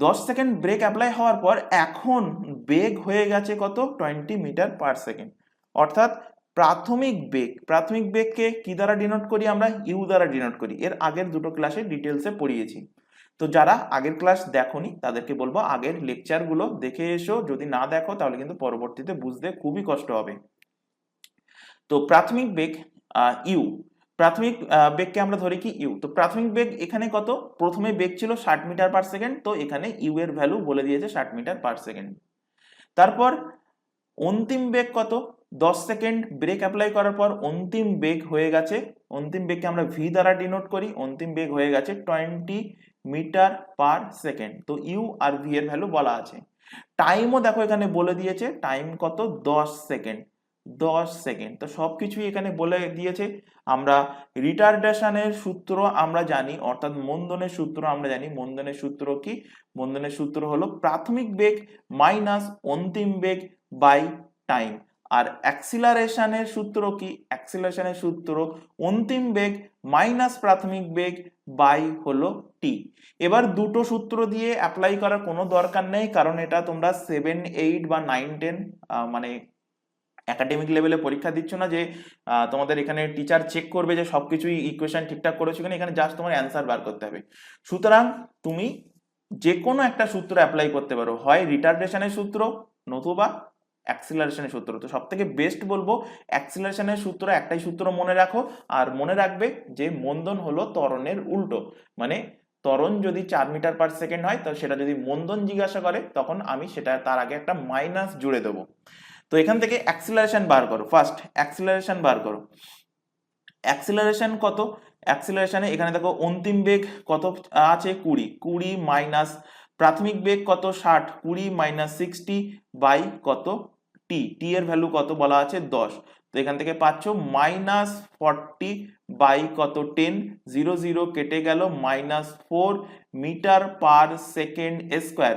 10 সেকেন্ড ব্রেক অ্যাপ্লাই হওয়ার পর এখন বেগ হয়ে গেছে কত? 20 মিটার/সেকেন্ড। অর্থাৎ প্রাথমিক বেগকে কি দ্বারা ডিনোট করি আমরা? ইউ দ্বারা ডিনোট করি। এর আগের দুটো ক্লাসে ডিটেলসে পড়িয়েছি। তো যারা আগের ক্লাস দেখোনি তাদেরকে বলবো আগের লেকচারগুলো দেখে এসো। যদি না দেখো তাহলে কিন্তু পরবর্তীতে বুঝতে খুবই কষ্ট হবে। তো প্রাথমিক বেগ ইউ, প্রাথমিক বেগকে আমরা ধরি কি ইউ। তো প্রাথমিক বেগ এখানে কত? প্রথমে বেগ ছিল 60 মিটার/সেকেন্ড, তো এখানে ইউ এর ভ্যালু বলে দিয়েছে 60 মিটার/সেকেন্ড। তারপর অন্তিম বেগ কত? 10 সেকেন্ড ব্রেক অ্যাপ্লাই করার পর অন্তিম বেগ হয়ে গেছে, অন্তিম বেগকে আমরা ভি দ্বারা ডিনোট করি, অন্তিম বেগ হয়ে গেছে 20 মিটার/সেকেন্ড। তো ইউ আর ভি এর ভ্যালু বলা আছে। টাইমও দেখো এখানে বলে দিয়েছে, টাইম কত? 10 সেকেন্ড। 10 সেকেন্ড। তো সবকিছুই এখানে বলে দিয়েছে। আমরা রিটার্ডেশনের সূত্র আমরা জানি, অর্থাৎ মন্দনের সূত্র আমরা জানি। মন্দনের সূত্র কি? মন্দনের সূত্র হলো প্রাথমিক বেগ মাইনাস অন্তিম বেগ বাই টাইম। আর অ্যাক্সিলারেশনের সূত্র কি? অ্যাক্সিলারেশনের সূত্র অন্তিম বেগ মাইনাস প্রাথমিক বেগ বাই হলো টি। এবার দুটো সূত্র দিয়ে অ্যাপ্লাই করার কোনো দরকার নেই, কারণ এটা তোমরা 7, 8 বা 9, 10 মানে একাডেমিক লেভেলে পরীক্ষা দিচ্ছ না যে তোমাদের এখানে টিচার চেক করবে যে সবকিছুই ইকুয়েশন ঠিকঠাক করেছো কিনা। এখানে জাস্ট তোমার অ্যান্সার বার করতে হবে। সুতরাং তুমি যে কোনো একটা সূত্র অ্যাপ্লাই করতে পারো, হয় রিটার্ডেশনের সূত্র নতুবা অ্যাক্সিলারেশনের সূত্র। তো সব থেকে বেস্ট বলবো অ্যাক্সিলারেশনের সূত্র। একটাই সূত্র মনে রাখো, আর মনে রাখবে যে মন্দন হলো ত্বরণের উল্টো। মানে ত্বরণ যদি 4 মিটার পার সেকেন্ড হয়, তো সেটা যদি মন্দন জিজ্ঞাসা করে তখন আমি সেটা তার আগে একটা মাইনাস জুড়ে দেবো। তো এখান থেকে অ্যাক্সিলারেশন বার করো। ফার্স্ট অ্যাক্সিলারেশন বার করো। অ্যাক্সিলারেশন কত? অ্যাক্সিলারেশনে এখানে দেখো অন্তিম বেগ কত আছে? 20 মাইনাস প্রাথমিক বেগ কত? 60। 20 মাইনাস 60 বাই কত? টি। টি এর ভ্যালু কত বলা আছে? 10। তো এখান থেকে পাচ্ছ মাইনাস 40 বাই কত? 10। 0 0 কেটে গেল, -4 metre per second square.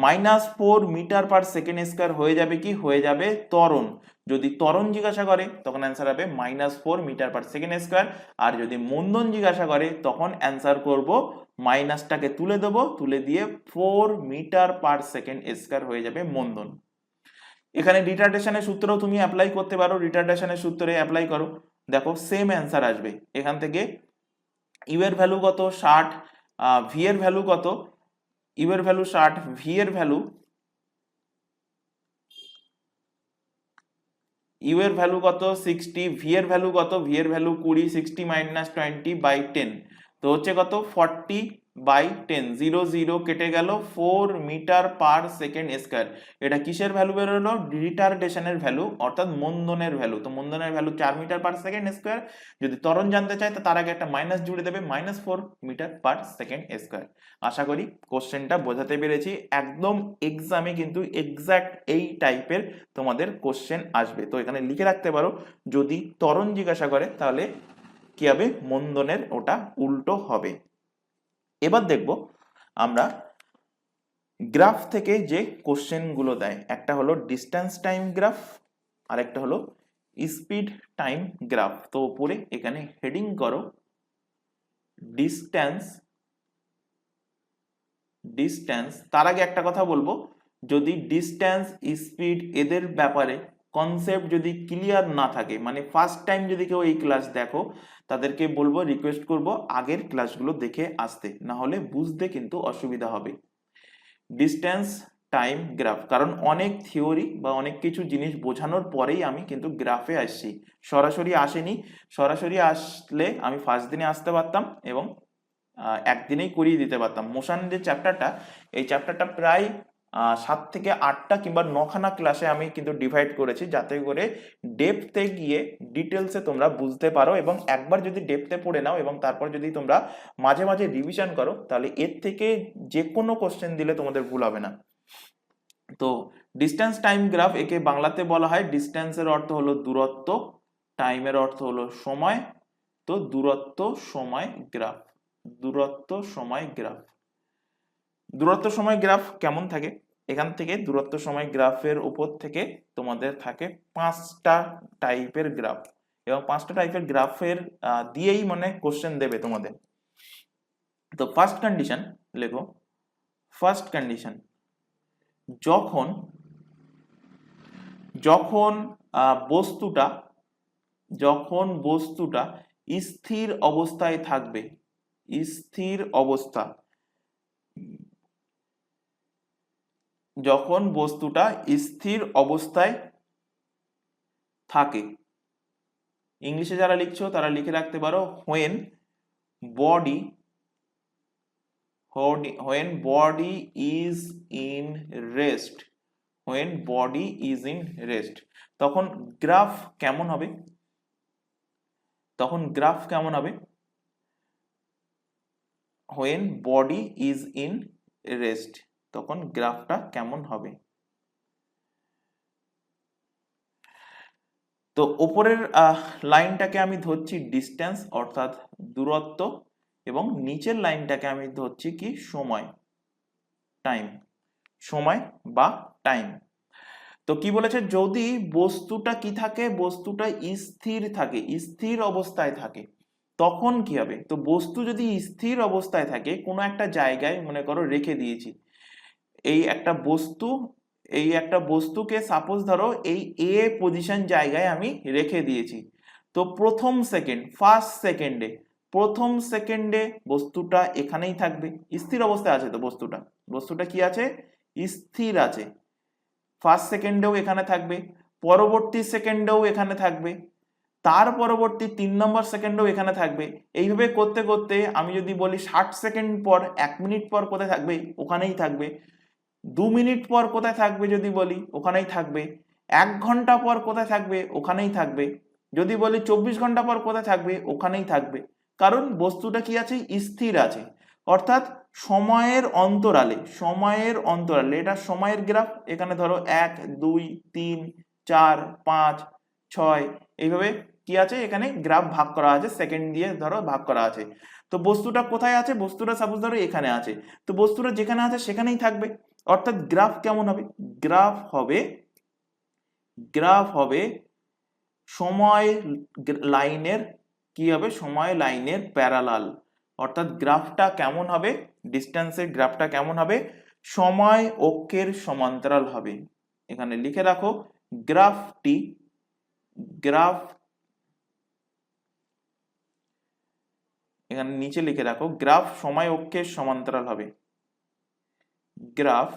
-4 metre per second square হয়ে যাবে কি? হয়ে যাবে ত্বরণ। যদি ত্বরণ জিজ্ঞাসা করে তখন অ্যান্সার হবে -4 মিটার পার সেকেন্ড স্কোয়ার। আর যদি মন্দন জিজ্ঞাসা করে তখন অ্যান্সার করব মাইনাসটাকে তুলে দেবো, তুলে দিয়ে 4 মিটার পার সেকেন্ড স্কোয়ার হয়ে যাবে মন্দন। এখানে রিটার্ডেশনের সূত্র তুমি অ্যাপ্লাই করতে পারো। রিটার্ডেশনের সূত্রে অ্যাপ্লাই করো, দেখো সেম অ্যান্সার আসবে। এখান থেকে ইউ এর ভ্যালু কত? 60। ভি এর ভ্যালু কত? ইউ এর ভ্যালু 60, ভি এর ভ্যালু ইউ এর ভ্যালু কত? 60। ভি এর ভ্যালু কত? ভি এর ভ্যালু 20। 60 মাইনাস 20 বাই 10, তো হচ্ছে কত? 40 বাই 10। 0 0 কেটে গেল, 4 মিটার পার সেকেন্ড স্কোয়ার। এটা কিসের ভ্যালু বেরোলো? রিটার্ডেশনের ভ্যালু, অর্থাৎ মন্দনের ভ্যালু। তো মন্দনের value 4 metre per second square. যদি ত্বরণ জানতে চাই তো তার আগে একটা মাইনাস জুড়ে দেবে, -4 মিটার পার সেকেন্ড স্কোয়ার। আশা করি কোশ্চেনটা বোঝাতে পেরেছি। একদম এক্সামে কিন্তু এক্সাক্ট এই টাইপের তোমাদের কোশ্চেন আসবে। তো এখানে লিখে রাখতে পারো, যদি ত্বরণ জিজ্ঞাসা করে তাহলে কি হবে? মন্দনের ওটা উল্টো হবে। এবার দেখব আমরা গ্রাফ থেকে যে কোশ্চেন গুলো দেয়। একটা হলো ডিস্টেন্স টাইম গ্রাফ, আর একটা হলো স্পিড টাইম গ্রাফ। তো উপরে এখানে হেডিং করো ডিস্টেন্স। তার আগে একটা কথা বলবো, যদি ডিস্টেন্স স্পিড এদের ব্যাপারে কনসেপ্ট যদি ক্লিয়ার না থাকে, মানে ফার্স্ট টাইম যদি কেউ এই ক্লাস দেখো, তাদেরকে বলবো, রিকোয়েস্ট করব আগের ক্লাসগুলো দেখে আসতে, না হলে বুঝতে কিন্তু অসুবিধা হবে। ডিস্টেন্স টাইম গ্রাফ, কারণ অনেক থিওরি বা অনেক কিছু জিনিস বোঝানোর পরেই আমি কিন্তু গ্রাফে আসছি, সরাসরি আসেনি। সরাসরি আসলে আমি ফার্স্ট দিনে আসতে পারতাম এবং একদিনেই করিয়ে দিতে পারতাম। মোশন যে চ্যাপ্টারটা, এই চ্যাপ্টারটা প্রায় 7 থেকে 8টা কিংবা 9খানা ক্লাসে আমি কিন্তু ডিভাইড করেছি, যাতে করে ডেপথে গিয়ে ডিটেলসে তোমরা বুঝতে পারো। এবং একবার যদি ডেপথে পড়ে নাও এবং তারপর যদি তোমরা মাঝে মাঝে রিভিশন করো, তাহলে এর থেকে যে কোনো কোশ্চেন দিলে তোমাদের ভুল হবে না। তো ডিস্টেন্স টাইম গ্রাফ, একে বাংলাতে বলা হয়, ডিস্টেন্সের অর্থ হলো দূরত্ব, টাইমের অর্থ হলো সময়। তো দূরত্ব সময় গ্রাফ, দূরত্ব সময় গ্রাফ। দূরত্ব সময় গ্রাফ কেমন থাকে? এখান থেকে দূরত্ব সময় গ্রাফের উপর থেকে তোমাদের থাকে 5টা টাইপের গ্রাফ, এবং 5টা টাইপের গ্রাফের দিয়েই মানে কোশ্চেন দেবে তোমাদের। তো ফার্স্ট কন্ডিশন লেখো। ফার্স্ট কন্ডিশন, যখন যখন বস্তুটা স্থির অবস্থায় থাকবে, স্থির অবস্থা, যখন বস্তুটা স্থির অবস্থায় থাকে, ইংলিশে যারা লিখছো তারা লিখে রাখতে পারো when body is in rest, when body is in rest, তখন গ্রাফ কেমন হবে? when body is in rest, তখন গ্রাফটা কেমন হবে? তো ওপরের লাইনটাকে আমি ধরছি ডিস্টেন্স অর্থাৎ দূরত্ব, এবং নিচের লাইনটাকে আমি ধরছি কি সময়, টাইম, সময় বা টাইম। তো কি বলেছে, যদি বস্তুটা কি থাকে, বস্তুটা স্থির থাকে, স্থির অবস্থায় থাকে, তখন কি হবে। তো বস্তু যদি স্থির অবস্থায় থাকে, কোনো একটা জায়গায় মনে করো রেখে দিয়েছি, এই একটা বস্তু, এই একটা বস্তুকে সাপোজ ধরো এই এ পজিশন জায়গায় আমি রেখে দিয়েছি। তো প্রথম সেকেন্ডে বস্তুটা এখানেই থাকবে, স্থির অবস্থায় আছে। তো বস্তুটা কি আছে, স্থির আছে। ফার্স্ট সেকেন্ডেও এখানে থাকবে, পরবর্তী সেকেন্ডেও এখানে থাকবে, তার পরবর্তী 3 নম্বর সেকেন্ডেও এখানে থাকবে। এইভাবে করতে করতে আমি যদি বলি 60 সেকেন্ড পর, 1 মিনিট পর কোথায় থাকবে, ওখানেই থাকবে। 2 মিনিট পর কোথায় থাকবে যদি বলি, ওখানেই থাকবে। 1 ঘন্টা পর কোথায় থাকবে, ওখানেই থাকবে। যদি বলি 24 ঘন্টা পর কোথায় থাকবে, ওখানেই থাকবে। কারণ বস্তুটা কি আছে, স্থির আছে। অর্থাৎ সময়ের অন্তরালে এটা সময়ের গ্রাফ। এখানে ধরো 1 2 3 4 5 6 এইভাবে কি আছে, এখানে গ্রাফ ভাগ করা আছে, সেকেন্ড দিয়ে ধরো ভাগ করা আছে। তো বস্তুটা কোথায় আছে, বস্তুটা সাপোজ ধরো এখানে আছে। তো বস্তুটা যেখানে আছে সেখানেই থাকবে। অর্থাৎ গ্রাফ কেমন হবে, গ্রাফ হবে সময় লাইনের কি হবে, সময় লাইনের প্যারালাল। অর্থাৎ গ্রাফটা কেমন হবে, ডিস্টেন্সের গ্রাফটা কেমন হবে, সময় অক্ষের সমান্তরাল হবে। এখানে লিখে রাখো গ্রাফ এখানে নিচে লিখে রাখো, গ্রাফ সময় অক্ষের সমান্তরাল হবে। গ্রাফ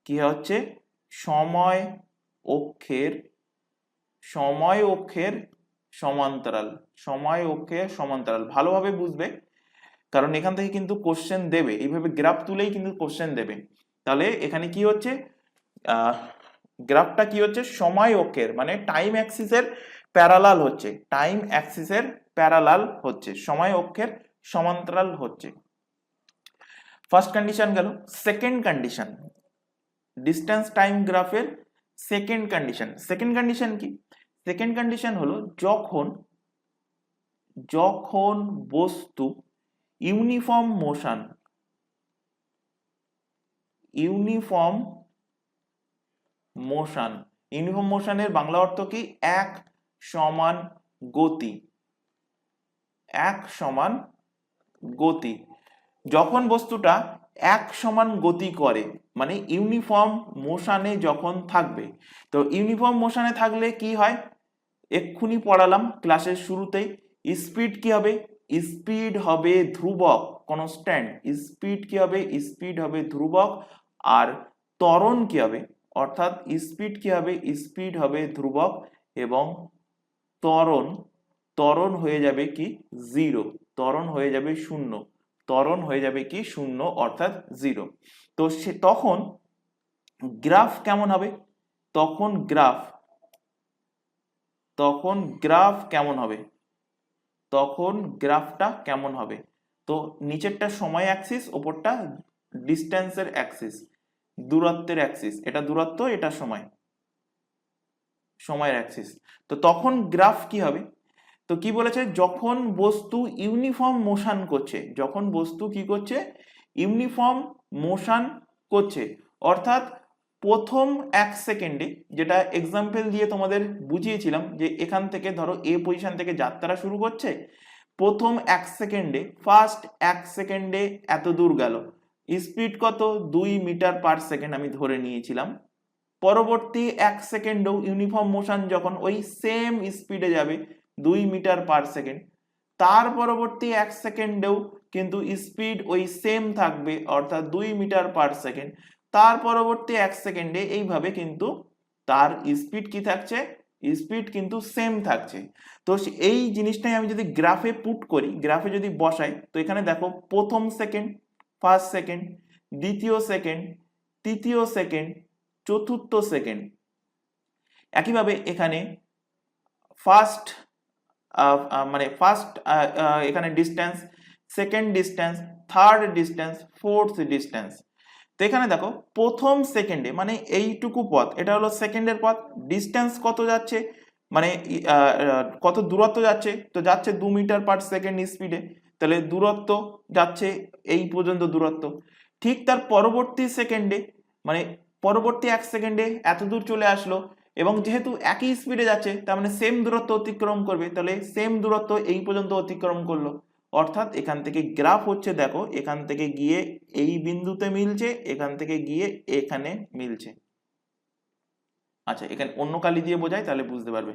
কি হচ্ছে, সময় অক্ষের সমান্তরাল। ভালোভাবে বুঝবে, কারণ এখান থেকে কিন্তু কোশ্চেন দেবে, এইভাবে গ্রাফ তুলেই কিন্তু কোশ্চেন দেবে। তাহলে এখানে কি হচ্ছে, গ্রাফটা কি হচ্ছে, সময় অক্ষের মানে টাইম অ্যাক্সিসের প্যারালাল হচ্ছে, সময় অক্ষের সমান্তরাল হচ্ছে। ফার্স্ট কন্ডিশন গেল। সেকেন্ড কন্ডিশন, ডিস্টেন্স টাইম গ্রাফের সেকেন্ড কন্ডিশন কি, সেকেন্ড কন্ডিশন হলো যখন বস্তু ইউনিফর্ম মোশনের বাংলা অর্থ কি, এক সমান গতি। যখন বস্তুটা এক সমান গতি করে, মানে ইউনিফর্ম মোশনে যখন থাকবে। তো ইউনিফর্ম মোশনে থাকলে কি হয়, এক্ষুনি পড়ালাম ক্লাসের শুরুতেই, স্পিড কি হবে, স্পিড হবে ধ্রুবক, কনস্ট্যান্ট। স্পিড হবে ধ্রুবক। আর ত্বরণ কি হবে, অর্থাৎ স্পিড হবে ধ্রুবক, এবং ত্বরণ হয়ে যাবে কি জিরো, ত্বরণ হয়ে যাবে শূন্য, অর্থাৎ জিরো। তো তখন গ্রাফ কেমন হবে, তখন গ্রাফটা কেমন হবে। তো নিচেরটা সময় অ্যাক্সিস, ওপরটা ডিস্টেন্সের অ্যাক্সিস, দূরত্বের অ্যাক্সিস। এটা দূরত্ব, এটা সময়ের অ্যাক্সিস। তো তখন গ্রাফ কি হবে, তো কি বলেছে, যখন বস্তু ইউনিফর্ম মোশন করছে, অর্থাৎ প্রথম 1 সেকেন্ডে, যেটা এক্সাম্পল দিয়ে তোমাদের বুঝিয়েছিলাম, যে এখান থেকে ধরো এ পজিশন থেকে যাত্রা শুরু করছে, প্রথম 1 সেকেন্ডে এত দূর গেল, স্পিড কত, 2 মিটার পার সেকেন্ড আমি ধরে নিয়েছিলাম। পরবর্তী 1 সেকেন্ডেও ইউনিফর্ম মোশন যখন ওই সেম স্পিডে যাবে, 2 মিটার পার সেকেন্ড, তার পরবর্তী 1 সেকেন্ডেও কিন্তু স্পিড ওই সেম থাকবে, অর্থাৎ 2 মিটার পার সেকেন্ড। তার পরবর্তী 1 সেকেন্ডে এইভাবে কিন্তু তার স্পিড কি থাকছে, স্পিড কিন্তু সেম থাকছে। তো এই জিনিসটাই আমি যদি গ্রাফে পুট করি, গ্রাফে যদি বসাই, তো এখানে দেখো প্রথম সেকেন্ড, ফার্স্ট সেকেন্ড, দ্বিতীয় সেকেন্ড, তৃতীয় সেকেন্ড, চতুর্থ সেকেন্ড। একইভাবে এখানে ফার্স্ট এখানে distance, second distance, third distance, fourth distance. তো এখানে দেখো প্রথম সেকেন্ডে মানে এইটুকু পথ, এটা হলো সেকেন্ডের পথ, ডিস্টেন্স কত যাচ্ছে মানে কত দূরত্ব যাচ্ছে, তো যাচ্ছে 2 মিটার/সেকেন্ড স্পিডে, তাহলে দূরত্ব যাচ্ছে এই পর্যন্ত দূরত্ব। ঠিক তার পরবর্তী সেকেন্ডে মানে পরবর্তী 1 সেকেন্ডে এত দূর চলে আসলো, এবং যেহেতু একই স্পিডে যাচ্ছে তার মানে সেম দূরত্ব অতিক্রম করবে, তাহলে সেম দূরত্ব এই পর্যন্ত অতিক্রম করলো। অর্থাৎ এখান থেকে গ্রাফ হচ্ছে দেখো এখান থেকে গিয়ে এই বিন্দুতে মিলছে, এখান থেকে গিয়ে এখানে মিলছে। আচ্ছা এখানে অন্য কালি দিয়ে বোঝাই তাহলে বুঝতে পারবে।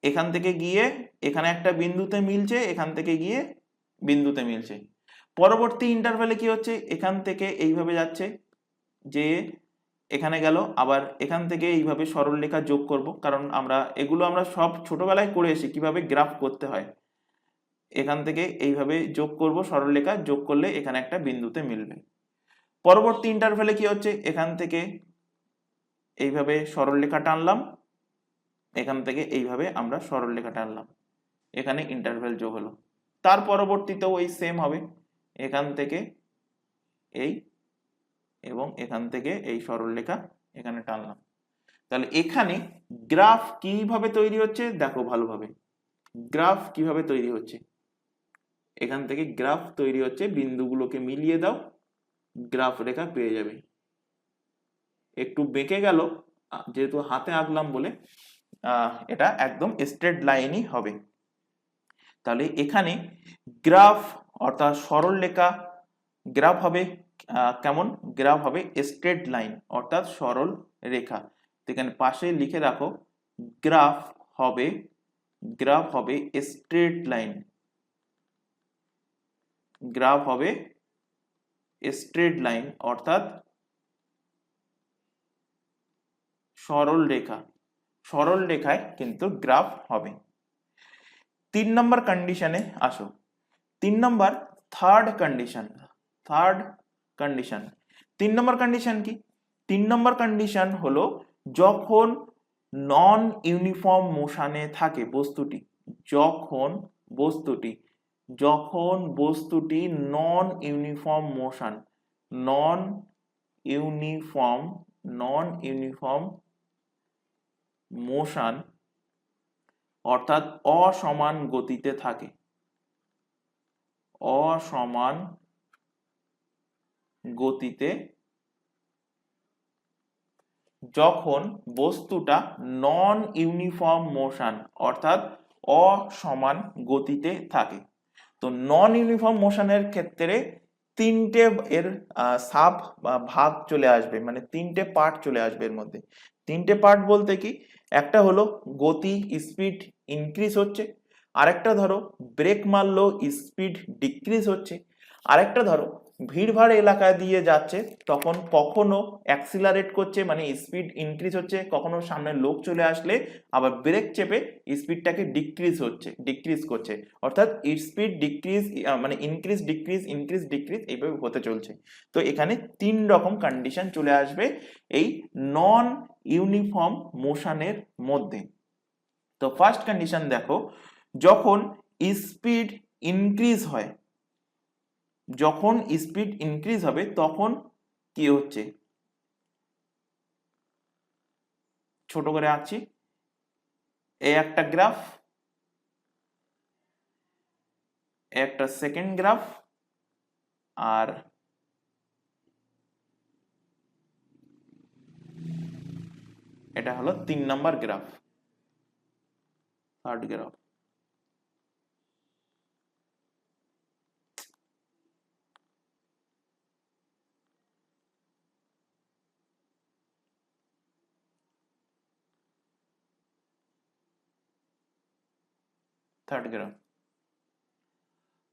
এখান থেকে গিয়ে এখানে একটা বিন্দুতে মিলছে, এখান থেকে গিয়ে বিন্দুতে মিলছে। পরবর্তী ইন্টারভ্যালে কি হচ্ছে, এখান থেকে এইভাবে যাচ্ছে, যে এখানে গেল, আবার এখান থেকে এইভাবে সরলরেখা যোগ করব, কারণ এগুলো আমরা সব ছোটবেলায় করে এসেছি কিভাবে গ্রাফ করতে হয়। এখান থেকে এইভাবে যোগ করব, সরলরেখা যোগ করলে এখানে একটা বিন্দুতে মিলবে। পরবর্তী ইন্টারভ্যালে কি হচ্ছে, এখান থেকে এইভাবে সরলরেখা টানলাম, এখান থেকে এইভাবে আমরা সরলরেখা টানলাম, এখানে ইন্টারভ্যাল যোগ হলো। তার পরবর্তীতেও এই সেম হবে, এখান থেকে এই এবং এখান থেকে এই সরলরেখা এখানে টানলাম। তাহলে এখানে গ্রাফ কিভাবে তৈরি হচ্ছে দেখো ভালোভাবে, গ্রাফ কিভাবে তৈরি হচ্ছে। এখান থেকে গ্রাফ তৈরি হচ্ছে, বিন্দুগুলোকে মিলিয়ে দাও, গ্রাফ রেখা পেয়ে যাবে। একটু বেঁকে গেল যেহেতু হাতে আঁকলাম বলে, এটা একদম স্ট্রেট লাইনই হবে। তাহলে এখানে গ্রাফ অর্থাৎ সরলরেখা গ্রাফ হবে কেমন, গ্রাফ হবে স্ট্রেট লাইন অর্থাৎ সরল রেখা। এখানে পাশে লিখে রাখো গ্রাফ হবে স্ট্রেট লাইন, গ্রাফ হবে স্ট্রেট লাইন অর্থাৎ সরল রেখা, সরল রেখায় কিন্তু গ্রাফ হবে। 3 নম্বর কন্ডিশনে আসো। 3 নম্বর থার্ড কন্ডিশন, 3 নম্বর কন্ডিশন কি, 3 নম্বর কন্ডিশন হলো যখন নন ইউনিফর্ম মোশনে থাকে বস্তুটি, যখন বস্তুটি নন ইউনিফর্ম মোশন অর্থাৎ অসমান গতিতে থাকে, অসমান গতিতে, যখন বস্তুটা নন ইউনিফর্ম মোশন অর্থাৎ অসমান গতিতে থাকে। তো নন ইউনিফর্ম মোশনের ক্ষেত্রে তিনটে এর সাব ভাগ চলে আসবে, মানে তিনটে পার্ট চলে আসবে এর মধ্যে। তিনটে পার্ট বলতে কি, একটা হলো গতি স্পিড ইনক্রিজ হচ্ছে, আরেকটা ধরো ব্রেক মারলো স্পিড ডিক্রিজ হচ্ছে, আরেকটা ধরো ভিড়ভাড় এলাকা দিয়ে যাচ্ছে তখন কখনো অ্যাক্সিলারেট করছে মানে স্পিড ইনক্রিজ হচ্ছে, কখনো সামনে লোক চলে আসলে আবার ব্রেক চেপে স্পিডটাকে ডিক্রিজ করছে, অর্থাৎ স্পিড ডিক্রিজ মানে ইনক্রিজ ডিক্রিজ এইভাবে হতে চলছে। তো এখানে 3 রকম কন্ডিশন চলে আসবে এই নন ইউনিফর্ম মোশনের মধ্যে। তো ফার্স্ট কন্ডিশন দেখো, যখন স্পিড ইনক্রিজ হয়, যখন স্পিড ইনক্রিজ হবে তখন কি হচ্ছে, ছোট করে আঁকছি, এই একটা গ্রাফ, একটা সেকেন্ড গ্রাফ, আর এটা হলো 3 number graph, third graph. Third graph,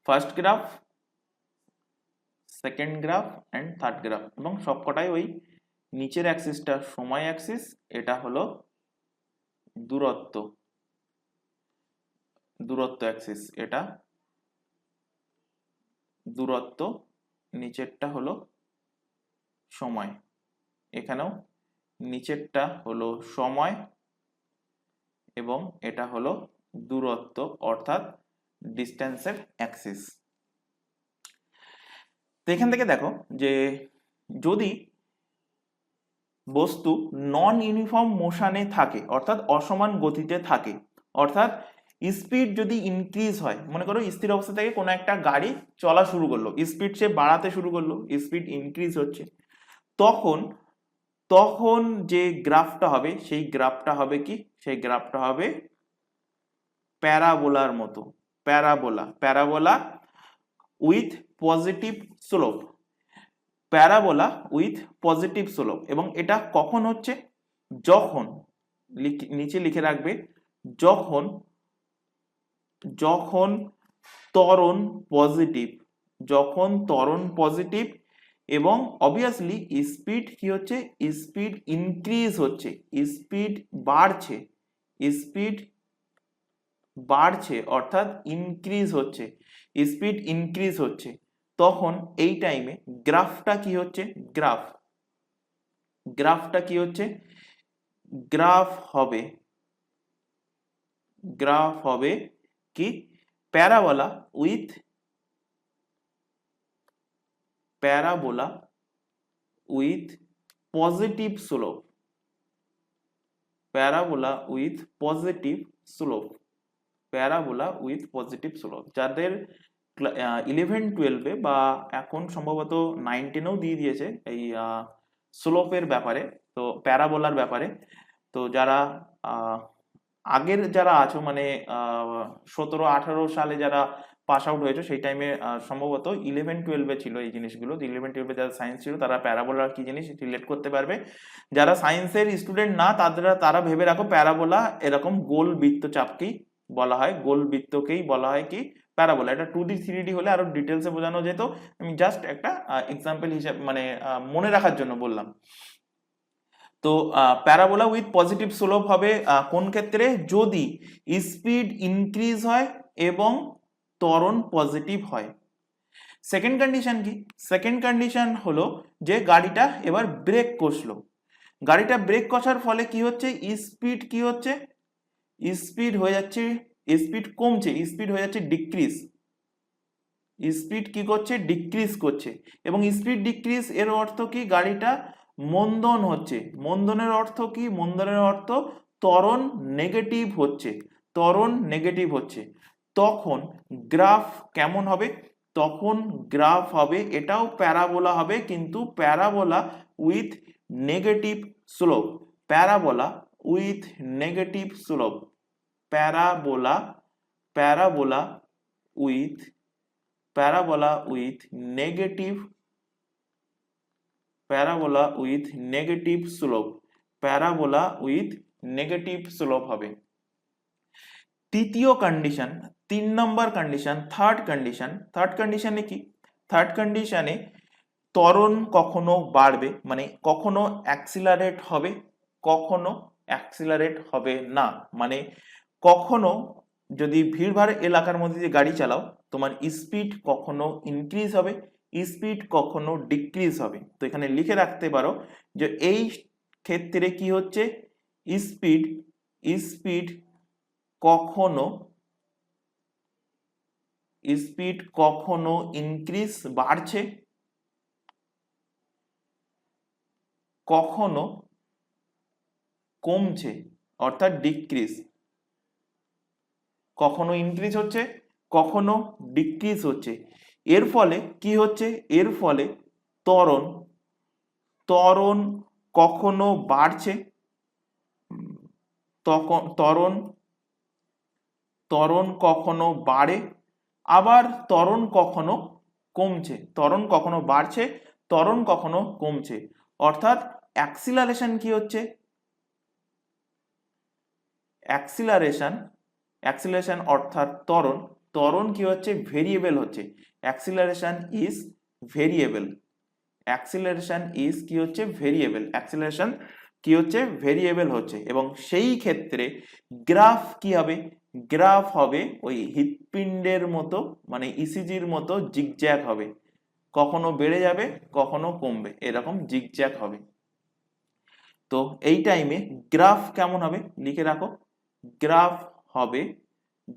first graph, second graph and third graph, এবং সবকটাই ওই নিচের অ্যাক্সিসটা সময় অ্যাক্সিস, এটা হলো দূরত্ব অ্যাক্সিস, এটা দূরত্ব, নিচেরটা হলো সময়, এখানেও নিচেরটা হলো সময় এবং এটা হলো দূরত্ব অর্থাৎ ডিস্টেন্সের অ্যাক্সিস। তো এখান থেকে দেখো যে যদি বস্তু নন ইউনিফর্ম মোশনে থাকে অর্থাৎ অসমান গতিতে থাকে, অর্থাৎ স্পিড যদি ইনক্রিজ হয়, মনে করো স্থির অবস্থা থেকে কোনো একটা গাড়ি চলা শুরু করলো, স্পিড সে বাড়াতে শুরু করলো, স্পিড ইনক্রিজ হচ্ছে, তখন তখন যে গ্রাফটা হবে সেই গ্রাফটা হবে কি, সেই গ্রাফটা হবে প্যারাবোলার মতো, parabola with positive slope, parabola with positive slope. এবং এটা কখন হচ্ছে, যখন নিচে লিখে রাখবে, যখন যখন ত্বরণ পজিটিভ, যখন ত্বরণ পজিটিভ এবং অবভিয়াসলি স্পিড কি হচ্ছে, স্পিড ইনক্রিজ হচ্ছে, স্পিড বাড়ছে, স্পিড বাড়ছে অর্থাৎ ইনক্রিজ হচ্ছে, স্পিড ইনক্রিজ হচ্ছে, তখন এই টাইমে গ্রাফটা কি হচ্ছে, গ্রাফটা কি হচ্ছে, গ্রাফ হবে কি parabola with positive slope, parabola with positive slope, parabola with positive slope. যাদের 11-12 বা এখন সম্ভবত 9-10-এও দিয়ে দিয়েছে এই স্লোপের ব্যাপারে, তো প্যারাবোলার ব্যাপারে, তো যারা আগের যারা আছো মানে 17-18 সালে যারা পাস আউট হয়েছে সেই টাইমে সম্ভবত 11-12-এ ছিল এই জিনিসগুলো। 11-12-এ যারা সায়েন্স ছিল তারা প্যারাবোলা কি জিনিস রিলেট করতে পারবে। যারা সায়েন্সের স্টুডেন্ট না তারা ভেবে রাখো প্যারাবোলা এরকম গোল বৃত্তচাপকেই বলা হয়, গোল বৃত্তকেই বলা হয় কি প্যারাবোলা। এটা 2D 3D হলে আরো ডিটেলসে বোঝানো যেত, আমি জাস্ট একটা এক্সাম্পল হিসাবে মানে মনে রাখার জন্য বললাম। তো প্যারাবোলা উইথ পজিটিভ স্লোপ হবে কোন ক্ষেত্রে, যদি স্পিড ইনক্রিজ হয় এবং ত্বরণ পজিটিভ হয়। সেকেন্ড কন্ডিশন কি, সেকেন্ড কন্ডিশন হলো যে গাড়িটা এবার ব্রেক কষলো, গাড়িটা ব্রেক কষার ফলে কি হচ্ছে, স্পিড কি হচ্ছে, স্পিড হয়ে যাচ্ছে, স্পিড কমছে, স্পিড হয়ে যাচ্ছে ডিক্রিজ, স্পিড কি করছে, ডিক্রিজ করছে। এবং স্পিড ডিক্রিজ এর অর্থ কি, গাড়িটা মন্দন হচ্ছে, মন্দনের অর্থ কি, মন্দনের অর্থ ত্বরণ নেগেটিভ হচ্ছে, ত্বরণ নেগেটিভ হচ্ছে। তখন গ্রাফ কেমন হবে, তখন গ্রাফ হবে, এটাও প্যারাবোলা হবে কিন্তু parabola with negative slope, parabola with negative slope, parabola parabola with parabola with negative, parabola with negative slope, parabola with negative slope হবে। তৃতীয় কন্ডিশন, 3 নম্বর কন্ডিশন, থার্ড কন্ডিশনে কি, থার্ড কন্ডিশনে ত্বরণ কখনো বাড়বে মানে কখনো অ্যাক্সিলারেট হবে, কখনো অ্যাক্সিলারেট হবে না, মানে কখনো যদি ভিড়ভাড় এলাকার মধ্যে দিয়ে গাড়ি চালাও তোমার স্পিড কখনো ইনক্রিজ হবে, স্পিড কখনো ডিক্রিজ হবে। তো এখানে লিখে রাখতে পারো যে এই ক্ষেত্রে কি হচ্ছে, স্পিড স্পিড কখনো স্পিড কখনো ইনক্রিজ বাড়ছে, কখনো কমছে অর্থাৎ ডিক্রিজ, কখনো ইনক্রিজ হচ্ছে কখনো ডিক্রিজ হচ্ছে। এর ফলে কি হচ্ছে, এর ফলে ত্বরণ ত্বরণ কখনো বাড়ছে, তখন ত্বরণ কখনো বাড়ে, আবার ত্বরণ কখনো কমছে, ত্বরণ কখনো বাড়ছে, ত্বরণ কখনো কমছে। অর্থাৎ অ্যাক্সিলারেশন কি হচ্ছে, অ্যাক্সিলারেশন অর্থাৎ ত্বরণ কি হচ্ছে, ভেরিয়েবল হচ্ছে, acceleration is variable, acceleration is কি হচ্ছে ভেরিয়েবল, অ্যাক্সিলারেশন কি হচ্ছে ভেরিয়েবল হচ্ছে। এবং সেই ক্ষেত্রে গ্রাফ কি হবে, গ্রাফ হবে ওই হৃৎপিণ্ডের মতো মানে ইসিজির মতো জিগজ্যাগ হবে, কখনো বেড়ে যাবে কখনো কমবে, এরকম জিগজ্যাগ হবে। তো এই টাইমে গ্রাফ কেমন হবে লিখে রাখো, গ্রাফ হবে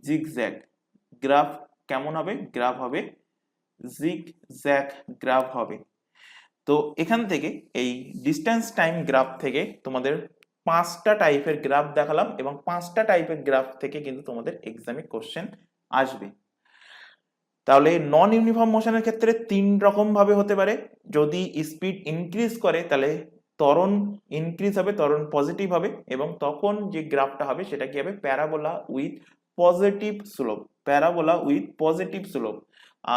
জিগজ্যাগ, গ্রাফ কেমন হবে, গ্রাফ হবে জিগ জ্যাগ গ্রাফ হবে। তো এখান থেকে এই ডিস্টেন্স টাইম গ্রাফ থেকে তোমাদের 5টা টাইপের গ্রাফ দেখালাম এবং 5টা টাইপের গ্রাফ থেকে কিন্তু তোমাদের এক্সামে কোশ্চেন আসবে। তাহলে নন ইউনিফর্ম মোশনের ক্ষেত্রে 3 রকম ভাবে হতে পারে। যদি স্পিড ইনক্রিজ করে তাহলে ত্বরণ ইনক্রিজ হবে, ত্বরণ পজিটিভ হবে, এবং তখন যে গ্রাফটা হবে সেটা কি হবে, parabola with positive slope, parabola with positive slope.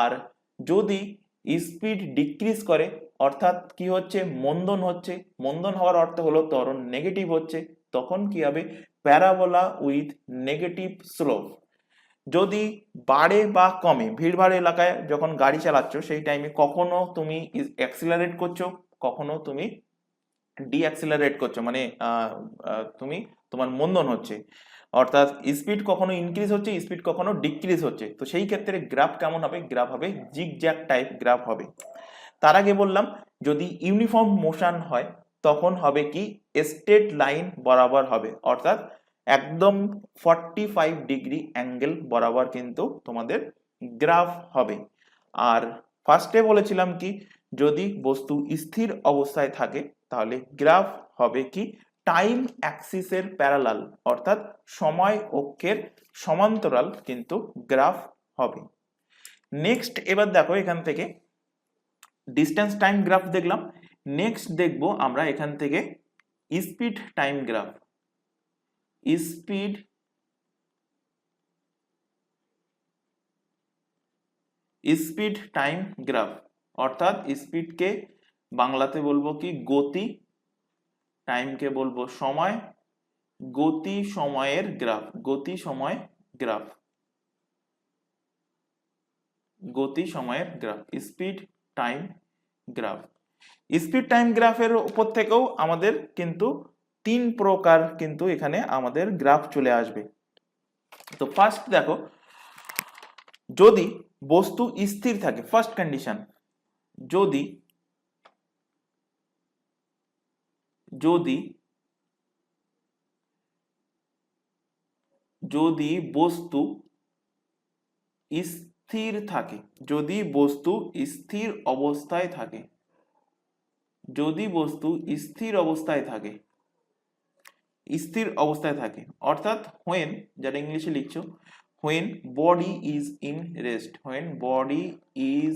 আর যদি স্পিড ডিক্রিজ করে অর্থাৎ কি হচ্ছে, মন্দন হচ্ছে, মন্দন হওয়ার অর্থ হলো ত্বরণ নেগেটিভ হচ্ছে, তখন কি হবে, প্যারাবোলা উইথ নেগেটিভ স্লোপ। যদি বাড়ে বা কমে, ভিড়ভাড় এলাকায় যখন গাড়ি চালাচ্ছ সেই টাইমে কখনো তুমি অ্যাক্সিলারেট করছো, কখনো তুমি ডিঅ্যাক্সিলারেট করছো, মানে তুমি তোমার মন্দন হচ্ছে, অর্থাৎ স্পিড কখনো ইনক্রিজ হচ্ছে, স্পিড কখনো ডিক্রিজ হচ্ছে। তো সেই ক্ষেত্রে গ্রাফ কেমন হবে, গ্রাফ হবে জিগজ্যাগ টাইপ গ্রাফ হবে। তার আগে বললাম যদি ইউনিফর্ম মোশন হয় তখন হবে কি, স্ট্রেট লাইন বরাবর হবে, অর্থাৎ একদম 45 ডিগ্রি অ্যাঙ্গেল বরাবর কিন্তু তোমাদের গ্রাফ হবে। আর ফার্স্টে বলেছিলাম কি, যদি বস্তু স্থির অবস্থায় থাকে তাহলে গ্রাফ হবে কি, টাইম অ্যাক্সিসের প্যারালাল, অর্থাৎ সময় অক্ষের সমান্তরাল কিন্তু গ্রাফ হবে। নেক্সট এবার দেখো এখান থেকে ডিস্টেন্স টাইম গ্রাফ দেখলাম, নেক্সট দেখব আমরা এখান থেকে speed time graph. Speed time graph অর্থাৎ স্পিডকে বাংলাতে বলবো কি গতি, টাইমকে বলবো সময়, গতি সময়ের গ্রাফ, গতি সময় গ্রাফ, গতি সময়ের graph, speed time graph. Speed time গ্রাফের উপর থেকেও আমাদের কিন্তু 3 প্রকার কিন্তু এখানে আমাদের গ্রাফ চলে আসবে। তো ফার্স্ট দেখো, যদি বস্তু স্থির থাকে, ফার্স্ট কন্ডিশন, যদি বস্তু স্থির থাকে, যদি বস্তু স্থির অবস্থায় থাকে, যদি বস্তু স্থির অবস্থায় থাকে, স্থির অবস্থায় থাকে অর্থাৎ when, যেটা ইংলিশে লিখছো, when body is in rest, when body is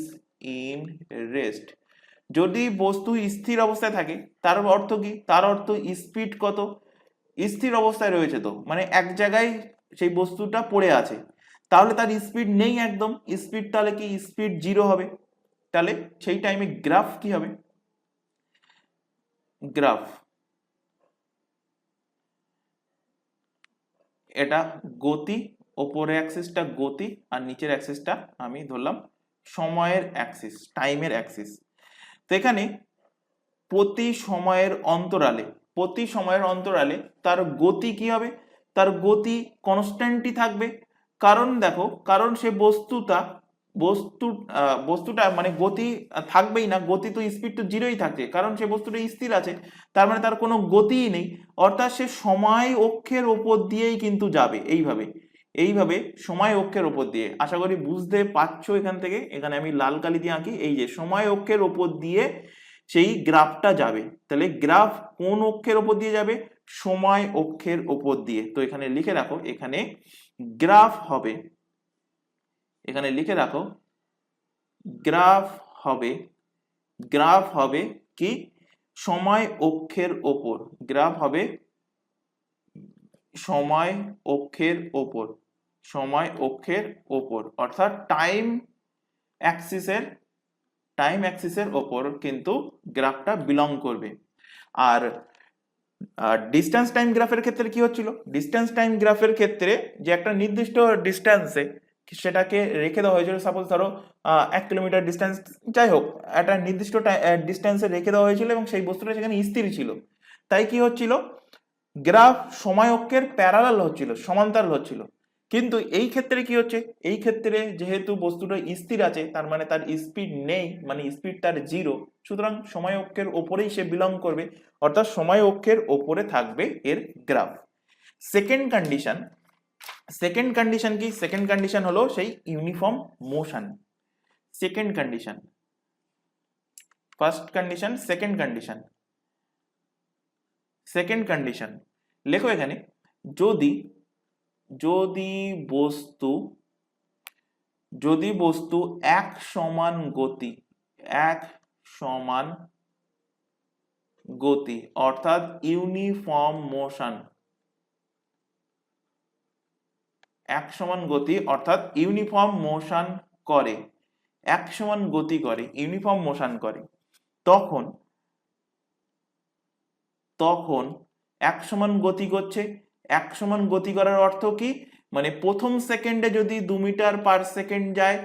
in rest, যদি বস্তু স্থির অবস্থায় থাকে তার অর্থ কি, তার অর্থ স্পিড কত, স্থির অবস্থায় রয়েছে, তো মানে এক জায়গায় সেই বস্তুটা পড়ে আছে, তাহলে তার স্পিড নেই একদম, স্পিড তাহলে কি, স্পিড 0 হবে। তাহলে সেই টাইমে গ্রাফ কি হবে, গ্রাফ, এটা গতি, ওপরের অ্যাক্সিসটা গতি আর নিচের অ্যাক্সিসটা আমি ধরলাম সময়ের অ্যাক্সিস, টাইমের অ্যাক্সিস। তো এখানে প্রতি সময়ের অন্তরালে তার গতি কি হবে, তার গতি কনস্ট্যান্টই থাকবে। কারণ দেখো, কারণ সে বস্তুটা মানে গতি থাকবেই না, গতি তো স্পিড তো 0ই থাকছে, কারণ সে বস্তুটা স্থির আছে, তার মানে তার কোনো গতিই নেই, অর্থাৎ সে সময় অক্ষের ওপর দিয়েই কিন্তু যাবে, এইভাবে সময় অক্ষের ওপর দিয়ে। আশা করি বুঝতে পারছো এখান থেকে, এখানে আমি লাল কালি দিয়ে আঁকি, এই যে সময় অক্ষের ওপর দিয়ে সেই গ্রাফটা যাবে। তাহলে গ্রাফ কোন অক্ষের ওপর দিয়ে যাবে, সময় অক্ষের ওপর দিয়ে। তো এখানে লিখে রাখো, এখানে গ্রাফ হবে, এখানে লিখে রাখো গ্রাফ হবে কি, সময় অক্ষের ওপর, গ্রাফ হবে সময় অক্ষের ওপর, অর্থাৎ টাইম অ্যাক্সিসের ওপর কিন্তু গ্রাফটা বিলং করবে। আর ডিস্টেন্স টাইম গ্রাফের ক্ষেত্রে কি হচ্ছিল, ডিস্টেন্স টাইম গ্রাফের ক্ষেত্রে যে একটা নির্দিষ্ট ডিস্টেন্সে সেটাকে রেখে দেওয়া হয়েছিল, সাপোজ ধরো 1 কিলোমিটার ডিস্টেন্স, যাই হোক একটা নির্দিষ্ট ডিস্টেন্সে রেখে দেওয়া হয়েছিল এবং সেই বস্তুটা সেখানে স্থির ছিল। তাই কি হচ্ছিল, গ্রাফ সময় অক্ষের প্যারালাল হচ্ছিল, সমান্তরাল হচ্ছিল। কিন্তু এই ক্ষেত্রে কি হচ্ছে, এই ক্ষেত্রে যেহেতু বস্তুটা স্থির আছে তার মানে তার স্পিড নেই, মানে স্পিড তার 0, সুতরাং সময় অক্ষের ওপরেই সে বিলং করবে, অর্থাৎ সময় অক্ষের ওপরে থাকবে এর গ্রাফ। সেকেন্ড কন্ডিশন কি, সেকেন্ড কন্ডিশন হলো সেই uniform motion. Second condition, first condition, second condition. Second condition লেখো এখানে, যদি যদি বস্তু যদি বস্তু এক সমান গতি, এক সমান গতি অর্থাৎ ইউনিফর্ম মোশন, এক সমান গতি অর্থাৎ ইউনিফর্ম মোশন করে, এক সমান গতি করে, ইউনিফর্ম মোশন করে, তখন তখন এক সমান গতি করছে। এক সমান গতি করার অর্থ কি, মানে প্রথম সেকেন্ডে যদি 2 মিটার পার সেকেন্ড যায়,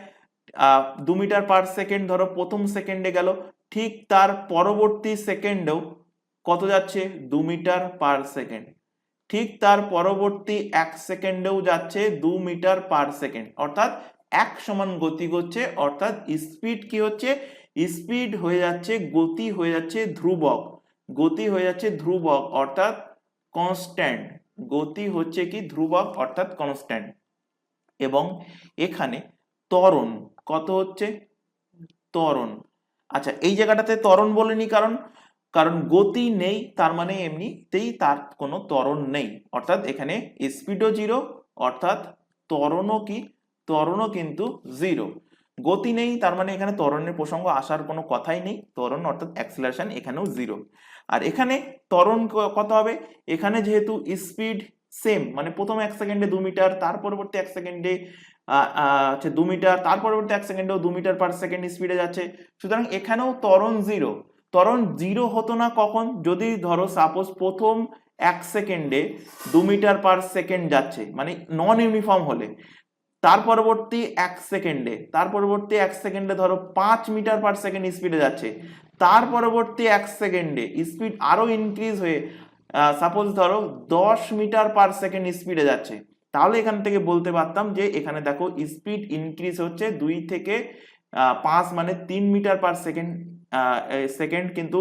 2 মিটার পার সেকেন্ড ধরো প্রথম সেকেন্ডে গেল, ঠিক তার পরবর্তী সেকেন্ডেও কত যাচ্ছে, 2 মিটার পার সেকেন্ড, ঠিক তার পরবর্তী 1 সেকেন্ডেও যাচ্ছে 2 মিটার পার সেকেন্ড, অর্থাৎ এক সমান গতি করছে, অর্থাৎ স্পিড কি হচ্ছে, স্পিড হয়ে যাচ্ছে, গতি হয়ে যাচ্ছে ধ্রুবক, গতি হয়ে যাচ্ছে ধ্রুবক অর্থাৎ কনস্ট্যান্ট, গতি হচ্ছে কি ধ্রুবক অর্থাৎ কনস্ট্যান্ট। এবং এখানে ত্বরণ কত হচ্ছে, ত্বরণ, আচ্ছা এই জায়গাটাতে ত্বরণ বলেনি কারণ কারণ গতি নেই, তার মানে এমনিতেই তার কোনো ত্বরণ নেই, অর্থাৎ এখানে স্পিডও জিরো, অর্থাৎ ত্বরণও কি, ত্বরণও কিন্তু জিরো। গতি নেই তার মানে এখানে ত্বরণের প্রসঙ্গ আসার কোনো কথাই নেই, ত্বরণ অর্থাৎ অ্যাক্সিলারেশন এখানেও জিরো। আর এখানে ত্বরণ কত হবে, এখানে যেহেতু স্পিড সেম, মানে প্রথম 1 সেকেন্ডে 2 মিটার, তার পরবর্তী 1 সেকেন্ডে হচ্ছে 2 মিটার, তার পরবর্তী 1 সেকেন্ডেও 2 মিটার পার সেকেন্ড স্পিডে যাচ্ছে, সুতরাং এখানেও ত্বরণ জিরো। ত্বরণ জিরো হতো না কখন, যদি ধরো সাপোজ প্রথম 1 সেকেন্ডে 2 মিটার পার সেকেন্ড যাচ্ছে, মানে নন ইউনিফর্ম হলে, তার পরবর্তী 1 সেকেন্ডে ধরো 5 মিটার পার সেকেন্ড স্পিডে যাচ্ছে, তার পরবর্তী 1 সেকেন্ডে স্পিড আরো ইনক্রিজ হয়ে সাপোজ ধরো 10 মিটার পার সেকেন্ড স্পিডে যাচ্ছে, তাহলে এখান থেকে বলতে পারতাম যে এখানে দেখো স্পিড ইনক্রিজ হচ্ছে 2 থেকে 5 মানে 3 মিটার পার সেকেন্ড সেকেন্ড কিন্তু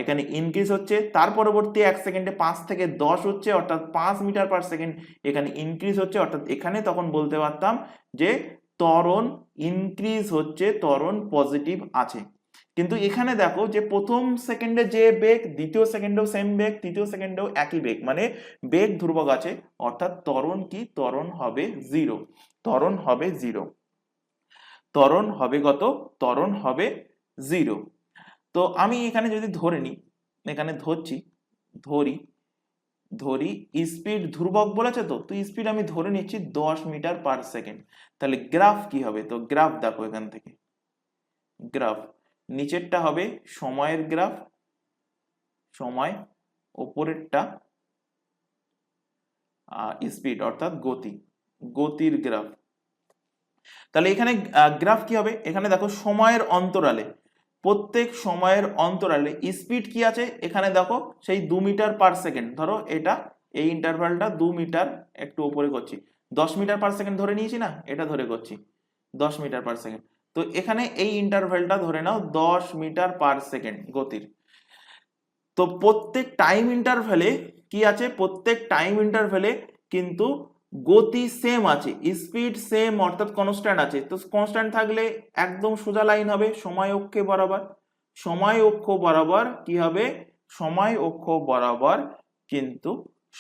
এখানে ইনক্রিজ হচ্ছে, তার পরবর্তী 1 সেকেন্ডে 5 থেকে 10 হচ্ছে, অর্থাৎ 5 মিটার পার সেকেন্ড এখানে ইনক্রিজ হচ্ছে, অর্থাৎ এখানে তখন বলতে পারতাম যে ত্বরণ ইনক্রিজ হচ্ছে, ত্বরণ পজিটিভ আছে। কিন্তু এখানে দেখো যে প্রথম সেকেন্ডে যে বেগ, দ্বিতীয় সেকেন্ডেও সেম বেগ, তৃতীয় সেকেন্ডেও একই বেগ, মানে বেগ ধ্রুবক আছে, অর্থাৎ ত্বরণ কি, ত্বরণ হবে জিরো, ত্বরণ হবে জিরো, ত্বরণ হবে কত, ত্বরণ হবে জিরো। তো আমি এখানে যদি ধরে নিই, এখানে ধরি স্পিড ধ্রুবক বলেছে, তো স্পিড আমি ধরে নিচ্ছি 10 মিটার পার সেকেন্ড, তাহলে গ্রাফ কি হবে, তো গ্রাফ দেখো এখান থেকে, গ্রাফ নিচেরটা হবে সময়ের গ্রাফ, সময়, ওপরেরটা স্পিড অর্থাৎ গতি, গতির গ্রাফ। তাহলে এখানে গ্রাফ কি হবে, এখানে দেখো সময়ের অন্তরালে, প্রত্যেক সময়ের অন্তরালে স্পিড কি আছে, এখানে দেখো সেই 2 মিটার পার সেকেন্ড, ধরো এটা এই ইন্টারভ্যালটা 2 মিটার, একটু উপরে করছি, 10 মিটার পার সেকেন্ড ধরে নিয়েছি না, এটা ধরে করছি 10 মিটার পার সেকেন্ড, তো এখানে এই ইন্টারভ্যালটা ধরে নাও 10 মিটার পার সেকেন্ড গতির। তো প্রত্যেক টাইম ইন্টারভ্যালে কি আছে, প্রত্যেক টাইম ইন্টারভ্যালে কিন্তু গতি সেম আছে, স্পিড সেম অর্থাৎ কনস্ট্যান্ট আছে, তো কনস্ট্যান্ট থাকলে একদম সোজা লাইন হবে সময় অক্ষে বরাবর, সময় অক্ষ বরাবর কি হবে, সময় অক্ষ বরাবর কিন্তু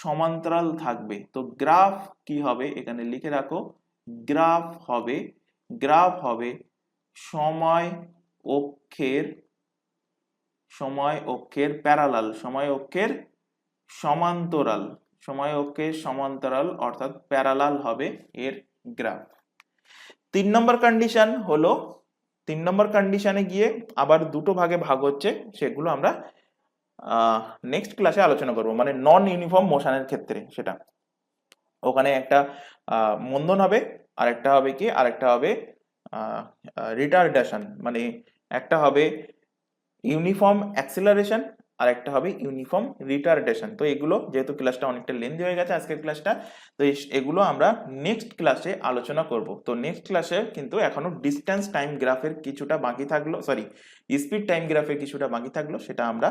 সমান্তরাল থাকবে। তো গ্রাফ কি হবে, এখানে লিখে রাখো, গ্রাফ হবে সময় অক্ষের, সময় অক্ষের প্যারালাল, সময় অক্ষের সমান্তরাল, সময় অক্ষের সমান্তরাল অর্থাৎ প্যারালাল হবে এর গ্রাফ। 3 নম্বর কন্ডিশন হলো, 3 নম্বর কন্ডিশনে গিয়ে আবার দুটো ভাগে ভাগ হচ্ছে, সেগুলো আমরা নেক্সট ক্লাসে আলোচনা করব, মানে নন ইউনিফর্ম মোশনের ক্ষেত্রে সেটা, ওখানে একটা মন্দন হবে, আরেকটা হবে কি, আরেকটা হবে রিটারডেশন, মানে একটা হবে ইউনিফর্ম অ্যাক্সিলারেশন আর একটা হবে ইউনিফর্ম রিটারডেশন। তো এগুলো যেহেতু ক্লাসটা অনেকটা লেন্থি হয়ে গেছে আজকের ক্লাসটা, তো এগুলো আমরা নেক্সট ক্লাসে আলোচনা করব। তো নেক্সট ক্লাসে কিন্তু এখনো ডিস্টেন্স টাইম গ্রাফের কিছুটা বাকি থাকলো, সরি স্পিড টাইম গ্রাফের কিছুটা বাকি থাকলো, সেটা আমরা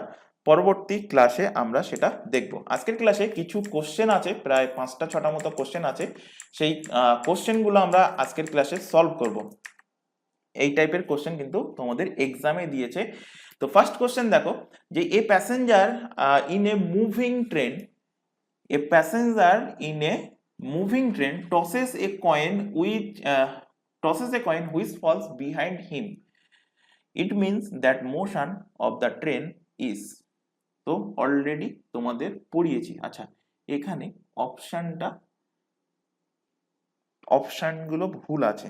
পরবর্তী ক্লাসে আমরা সেটা দেখব। আজকের ক্লাসে কিছু কোশ্চেন আছে, প্রায় 5টা 6টা মতো কোশ্চেন আছে, সেই কোশ্চেনগুলো আমরা আজকের ক্লাসে সলভ করব। এই টাইপের কোশ্চেন কিন্তু তোমাদের এক্সামে দিয়েছে। তো ফার্স্ট কোশ্চেন দেখো যে এ passenger in a moving train, A passenger in a moving train tosses a coin which which falls behind him. It means that motion of the train is. তো অলরেডি তোমাদের পড়িয়েছি। আচ্ছা, এখানে অপশনগুলো ভুল আছে,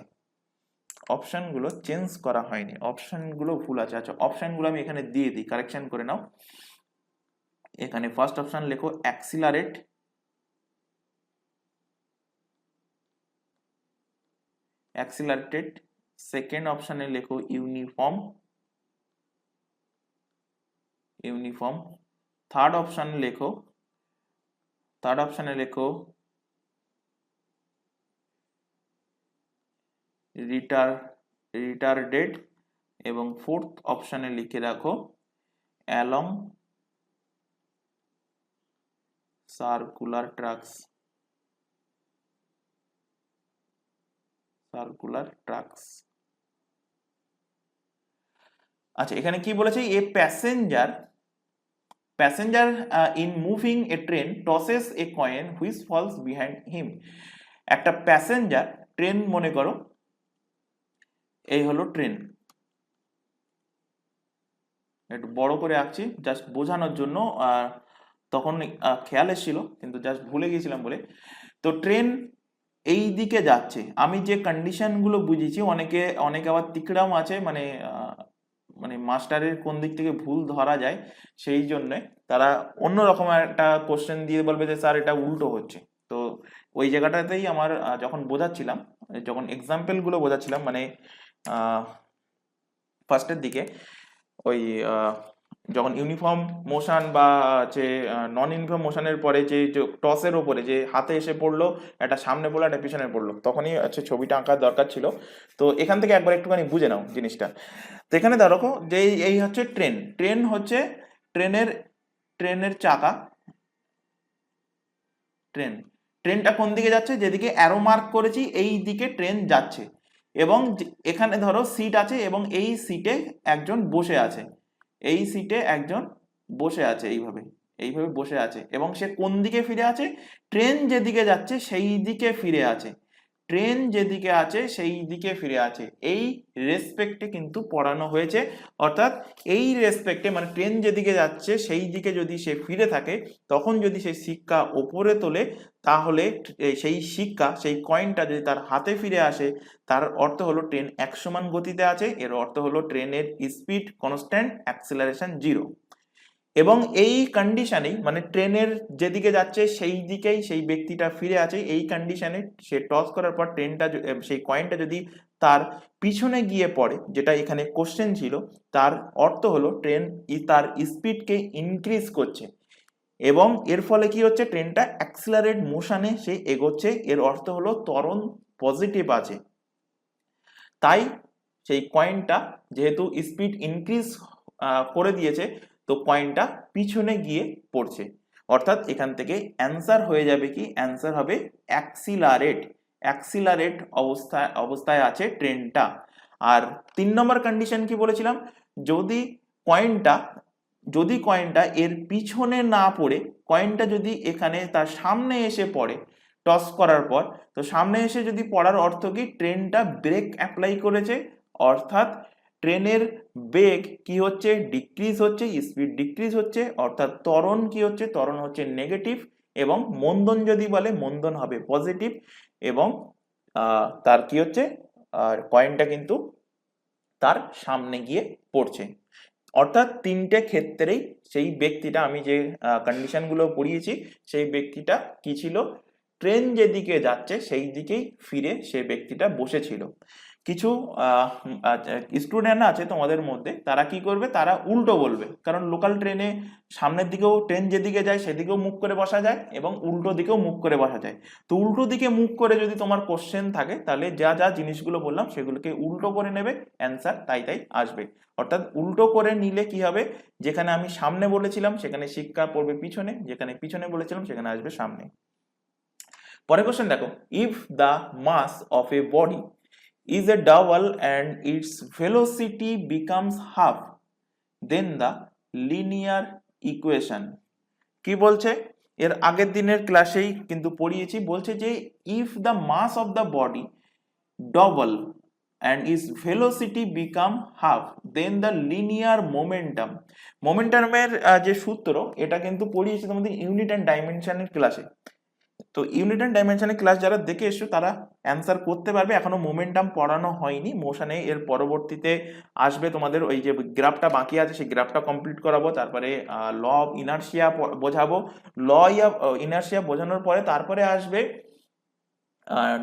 অপশনগুলো চেঞ্জ করা হয়নি, অপশনগুলো ভুল আছে। আচ্ছা, অপশনগুলো আমি এখানে দিয়ে দিই, কারেকশন করে নাও। এখানে ফার্স্ট অপশন লেখো অ্যাক্সিলারেট, অ্যাক্সিলারেটেড। সেকেন্ড অপশনে লেখো ইউনিফর্ম, ইউনিফর্ম। থার্ড অপশনে লেখো রিটার্ডেড, এবং ফোর্থ অপশনে লিখে রাখো along circular tracks, circular tracks. আচ্ছা, এখানে কি বলেছে, a passenger in moving a train tosses a coin which falls behind him. একটা প্যাসেঞ্জার, ট্রেন মনে করো, এই হলো ট্রেন, একটু বড় করে আঁকছি জাস্ট বোঝানোর জন্য, তখন খেয়াল এসেছিল কিন্তু জাস্ট ভুলে গিয়েছিলাম বলে। তো ট্রেন এই দিকে যাচ্ছে, আমি যে কন্ডিশনগুলো বুঝেছি, অনেকে আবার তিকড়াম আছে, মানে মাস্টারের কোন দিক থেকে ভুল ধরা যায়, সেই জন্য তারা অন্যরকম একটা কোশ্চেন দিয়ে বলবে যে স্যার এটা উল্টো হচ্ছে। তো ওই জায়গাটাতেই আমার যখন বোঝাচ্ছিলাম, যখন এক্সাম্পল গুলো বোঝাচ্ছিলাম, মানে ফার্স্টের দিকে, ওই যখন ইউনিফর্ম মোশন বা যে নন ইউনিফর্ম মোশনের পরে যে টসের ওপরে যে হাতে এসে পড়লো, একটা সামনে পড়লো একটা পিছনে পড়লো, তখনই হচ্ছে ছবিটা আঁকার দরকার ছিল। তো এখান থেকে একবার একটুখানি বুঝে নাও জিনিসটা। তো এখানে ধরো যে এই হচ্ছে ট্রেন হচ্ছে ট্রেনের চাকা, ট্রেনটা কোন দিকে যাচ্ছে, যেদিকে অ্যারো মার্ক করেছি এই দিকে ট্রেন যাচ্ছে, এবং এখানে ধরো সিট আছে এবং এই সিটে একজন বসে আছে, এই সিটে একজন বসে আছে, এইভাবে বসে আছে, এবং সে কোন দিকে ফিরে আছে, ট্রেন যেদিকে যাচ্ছে সেই দিকে ফিরে আছে, ট্রেন যেদিকে আছে সেই দিকে ফিরে আছে, এই রেসপেক্টে কিন্তু পড়ানো হয়েছে। অর্থাৎ এই রেসপেক্টে, মানে ট্রেন যেদিকে যাচ্ছে সেই দিকে যদি সে ফিরে থাকে, তখন যদি সেই সিক্কা ওপরে তোলে, তাহলে সেই কয়েনটা যদি তার হাতে ফিরে আসে, তার অর্থ হলো ট্রেন 100 মান গতিতে আছে, এর অর্থ হলো ট্রেনের স্পিড কনস্ট্যান্ট, অ্যাক্সিলারেশন 0। এবং এই কন্ডিশনেই, মানে ট্রেনের যেদিকে যাচ্ছে সেই দিকেই সেই ব্যক্তিটা ফিরে আছে, এই কন্ডিশনে সে টস করার পর ট্রেনটা, সেই কয়েনটা যদি তার পিছনে গিয়ে পড়ে, যেটা এখানে কোশ্চেন ছিল, তার অর্থ হলো ট্রেন তার স্পিডকে ইনক্রিজ করছে, এবং এর ফলে কি হচ্ছে, ট্রেনটা অ্যাক্সিলারেট মোশনে সে এগোচ্ছে, এর অর্থ হলো ত্বরণ পজিটিভ আছে। তাই সেই কয়েনটা যেহেতু স্পিড ইনক্রিজ করে দিয়েছে, তো কয়েনটা পিছনে গিয়ে পড়ছে। অর্থাৎ এখান থেকে অ্যান্সার হয়ে যাবে কি, অ্যান্সার হবে অ্যাক্সিলারেট অবস্থায় আছে ট্রেনটা। আর 3 নম্বর কন্ডিশন কি বলেছিলাম, যদি কয়েনটা এর পিছনে না পড়ে, কয়েনটা যদি এখানে তার সামনে এসে পড়ে টস করার পর, তো সামনে এসে যদি পড়ার অর্থ কি, ট্রেনটা ব্রেক অ্যাপ্লাই করেছে, অর্থাৎ ট্রেনের বেগ কি হচ্ছে, ডিক্রিজ হচ্ছে, স্পিড ডিক্রিজ হচ্ছে, অর্থাৎ ত্বরণ কি হচ্ছে, ত্বরণ হচ্ছে নেগেটিভ, এবং মন্দন যদি বলে, মন্দন হবে পজিটিভ, এবং তার কি হচ্ছে, কয়েনটা কিন্তু তার সামনে গিয়ে পড়ছে। অর্থাৎ 3টে ক্ষেত্রেই সেই ব্যক্তিটা, আমি যে কন্ডিশনগুলো পড়িয়েছি, সেই ব্যক্তিটা কি ছিল, ট্রেন যেদিকে যাচ্ছে সেই দিকেই ফিরে সে ব্যক্তিটা বসেছিল। কিছু স্টুডেন্ট আছে তোমাদের মধ্যে, তারা কি করবে, তারা উল্টো বলবে, কারণ লোকাল ট্রেনে সামনের দিকেও ট্রেন যেদিকে যায় সেদিকেও মুখ করে বসা যায়, এবং উল্টো দিকেও মুখ করে বসা যায়। তো উল্টো দিকে মুখ করে যদি তোমার কোশ্চেন থাকে, তাহলে যা যা জিনিসগুলো বললাম সেগুলোকে উল্টো করে নেবে, অ্যান্সার তাই আসবে। অর্থাৎ উল্টো করে নিলে কি হবে, যেখানে আমি সামনে বলেছিলাম সেখানে সিক্কা পড়বে পিছনে, যেখানে পিছনে বলেছিলাম সেখানে আসবে সামনে। পরের কোশ্চেন দেখো, if the mass of a body is a double and its velocity becomes half, then the linear equation কি বলছে, এর আগের দিনের ক্লাসেই কিন্তু পড়িয়েছি, বলছে যে if the mass of the body double and its velocity become half, then the linear momentuমের যে সূত্র এটা কিন্তু পড়িয়েছি তোমাদের ইউনিট অ্যান্ড ডাইমেনশনের ক্লাসে। তো ইউনিট অ্যান্ড ডাইমেনশনের ক্লাস যারা দেখে এসছো তারা অ্যান্সার করতে পারবে, এখনো মোমেন্টাম পড়ানো হয়নি, মোশনে এর পরবর্তীতে আসবে। তোমাদের ওই যে গ্রাফটা বাকি আছে সেই গ্রাফটা কমপ্লিট করাবো, তারপরে ল অফ ইনার্শিয়া বোঝাবো, ল অফ ইনার্শিয়া বোঝানোর পরে তারপরে আসবে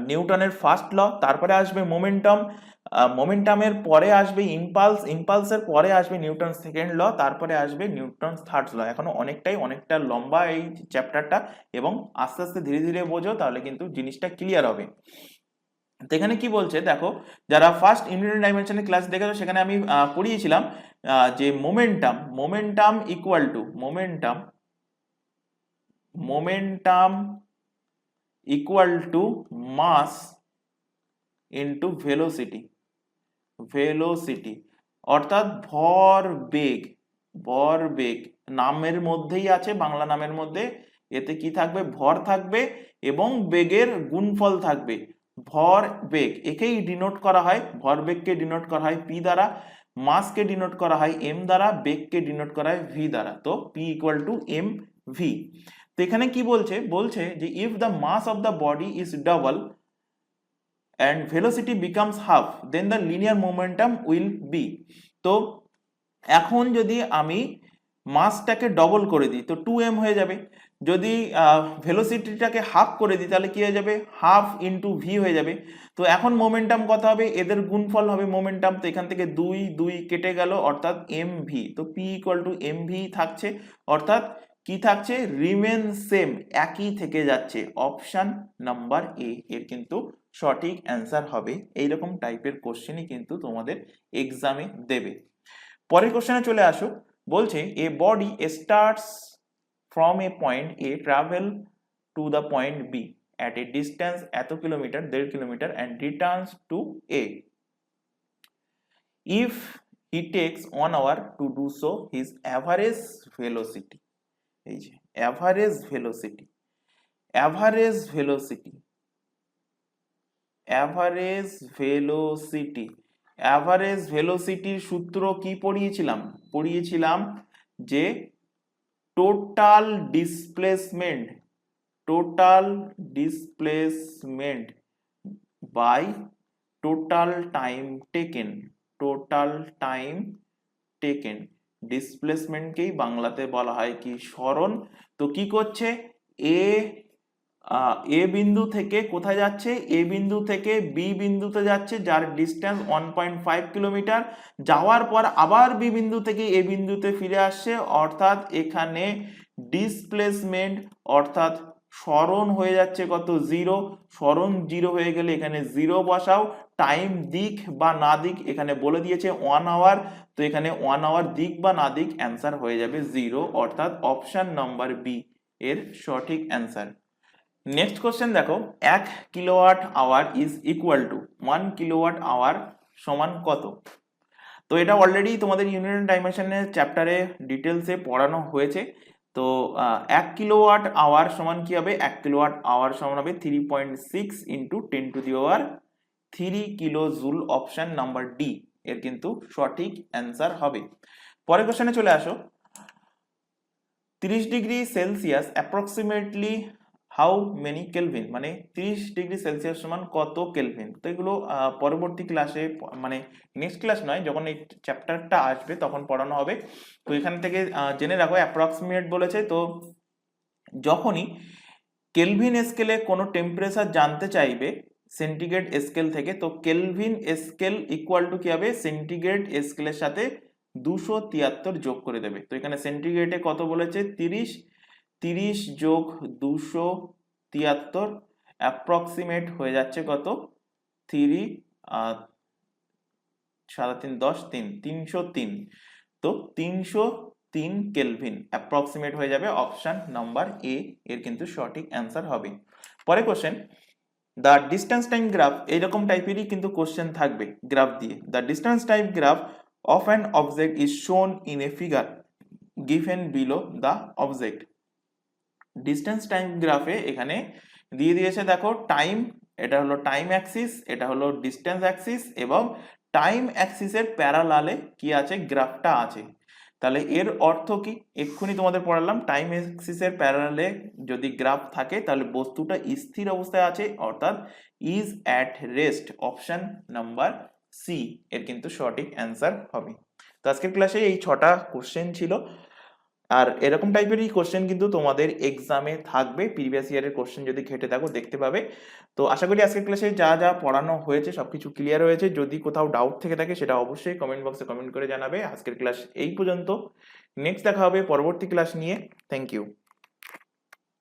নিউটনের ফার্স্ট ল, তারপরে আসবে মোমেন্টামের পরে আসবে ইম্পালসের পরে আসবে নিউটন সেকেন্ড ল, তারপরে আসবে নিউটন থার্ড ল। এখনো অনেকটা লম্বা এই চ্যাপ্টারটা, এবং আস্তে আস্তে ধীরে ধীরে বোঝো তাহলে কিন্তু জিনিসটা ক্লিয়ার হবে। তো এখানে কি বলছে দেখো, যারা ফার্স্ট ইউনিট ডাইমেনশনের ক্লাস দেখেছো সেখানে আমি পড়িয়েছিলাম যে momentum equal to mass into velocity, অর্থাৎ ভরবেগ নামের মধ্যেই আছে, বাংলা নামের মধ্যে, এতে কি থাকবে, ভর থাকবে এবং বেগের গুণফল থাকবে। ভরবেগ একেই ডিনোট করা হয়, ভরবেগকে ডিনোট করা হয় পি দ্বারা, মাসকে ডিনোট করা হয় এম দ্বারা, বেগকে ডিনোট করা হয় ভি দ্বারা। তো p equal to m v. তো এখানে কি বলছে যে if the mass of the body is double and velocity becomes half, then the linear momentum will be। তো এখন যদি আমি মাসটাকে ডবল করে দিই তো 2m হয়ে যাবে, যদি ভেলোসিটিটাকে হাফ করে দিই তাহলে কি হয়ে যাবে, হাফ ইন্টু ভি হয়ে যাবে। তো এখন মোমেন্টাম কত হবে, এদের গুণফল হবে মোমেন্টাম, তো এখান থেকে 2 কেটে গেল অর্থাৎ এম ভি। তো p equal to m v থাকছে, অর্থাৎ কি থাকছে, রিমেন সেম, একই থেকে যাচ্ছে। অপশন নাম্বার এ এর কিন্তু সঠিক অ্যান্সার হবে। এইরকম টাইপের কোশ্চেনই কিন্তু তোমাদের এক্সামে দেবে। পরের কোশ্চেনে চলে আসো, বলছে a body starts from a point A travel to the point B at a distance এত kilometre 1.5 kilometre and returns to A. If he takes 1 hour to do so, his average velocity, এই যে average velocityর সূত্র কি পড়িয়েছিলাম যে total displacement by total time taken. ডিসপ্লেসমেন্টকেই বাংলাতে বলা হয় কি, সরণ। তো কি করছে, এ বিন্দু থেকে কোথায় যাচ্ছে, এ বিন্দু থেকে বি বিন্দুতে যাচ্ছে, যার ডিস্টেন্স 1.5 কিলোমিটার, যাওয়ার পর আবার বি বিন্দু থেকে এ বিন্দুতে ফিরে আসছে, অর্থাৎ এখানে ডিসপ্লেসমেন্ট অর্থাৎ সরণ হয়ে যাচ্ছে কত, 0। সরণ 0 হয়ে গেলে এখানে 0 বসাও, টাইম দিক বা না দিক এখানে বলে দিয়েছে 1 আওয়ার, তো এখানে 1 আওয়ার দিক বা না দিক অ্যান্সার হয়ে যাবে 0, অর্থাৎ অপশন নাম্বার বি এর সঠিক অ্যান্সার। নেক্সট কোশ্চেন দেখো, 1 kilowatt hour is equal to 1 kilowatt hour সমান কত। তো এটা অলরেডি তোমাদের ইউনিট ডাইমেনশনের চ্যাপ্টারে ডিটেলসে পড়ানো হয়েছে। তো 1 কিলোওয়াট আওয়ার সমান কি হবে, 1 কিলোওয়াট আওয়ার সমান হবে 3.6 into 10 to the power 3 kilo joule. Option number D এর কিন্তু সঠিক অ্যান্সার হবে। পরের কোশ্চেনে চলে আসো, 30 degree Celsius approximately how many kelvin, মানে 30 ডিগ্রি সেলসিয়াস সমান কত কেলভিন। তো এগুলো পরবর্তী ক্লাসে, মানে নেক্সট ক্লাস নয়, যখন এই চ্যাপ্টারটা আসবে তখন পড়ানো হবে। তো এখান থেকে জেনে রাখো অ্যাপ্রক্সিমেট বলেছে, তো যখনই কেলভিন স্কেলে কোনো টেম্পারেচার জানতে চাইবে সেন্টিগ্রেড স্কেল থেকে, তো কেলভিন স্কেল ইকুয়াল টু কি হবে, সেন্টিগ্রেড স্কেলের সাথে 273 যোগ করে দেবে। তো এখানে সেন্টিগ্রেডে কত বলেছে, 30 যোগ 273 অ্যাপ্রক্সিমেট হয়ে যাচ্ছে কত, 3 7 3 10 3 303। তো 303 কেলভিন অ্যাপ্রক্সিমেট হয়ে যাবে। অপশন নাম্বার এ এর কিন্তু সঠিক অ্যান্সার হবে। পরে question, the distance time graph এইরকম টাইপেরই কিন্তু কোশ্চেন থাকবে গ্রাফ দিয়ে। The distance time graph of an object is শোন in a figure given below the object. Distance time গ্রাফে এখানে দিয়ে দিয়েছে দেখো টাইম, এটা হলো টাইম অ্যাক্সিস, এটা হলো ডিস্টেন্স অ্যাক্সিস, এবং টাইম অ্যাক্সিসের প্যারালালে কি আছে, গ্রাফটা আছে। তাহলে এর অর্থ কি, এক্ষুনি তোমাদের পড়ালাম, টাইম অ্যাক্সিসের প্যারালালে যদি গ্রাফ থাকে তাহলে বস্তুটা স্থির অবস্থায় আছে, অর্থাৎ is at rest. Option number c এর কিন্তু সঠিক অ্যান্সার হবে। তো আজকের ক্লাসে এই 6টা কোশ্চেন ছিল, আর এরকম টাইপেরই কোশ্চেন কিন্তু তোমাদের এক্সামে থাকবে, প্রিভিয়াস ইয়ারের কোশ্চেন যদি ঘেটে থাকো দেখতে পাবে। তো আশা করি আজকের ক্লাসে যা যা পড়ানো হয়েছে সবকিছু ক্লিয়ার হয়েছে। যদি কোথাও ডাউট থেকে থাকে সেটা অবশ্যই কমেন্ট বক্সে কমেন্ট করে জানাবে। আজকের ক্লাস এই পর্যন্ত, নেক্সট দেখা হবে পরবর্তী ক্লাস নিয়ে। Thank you.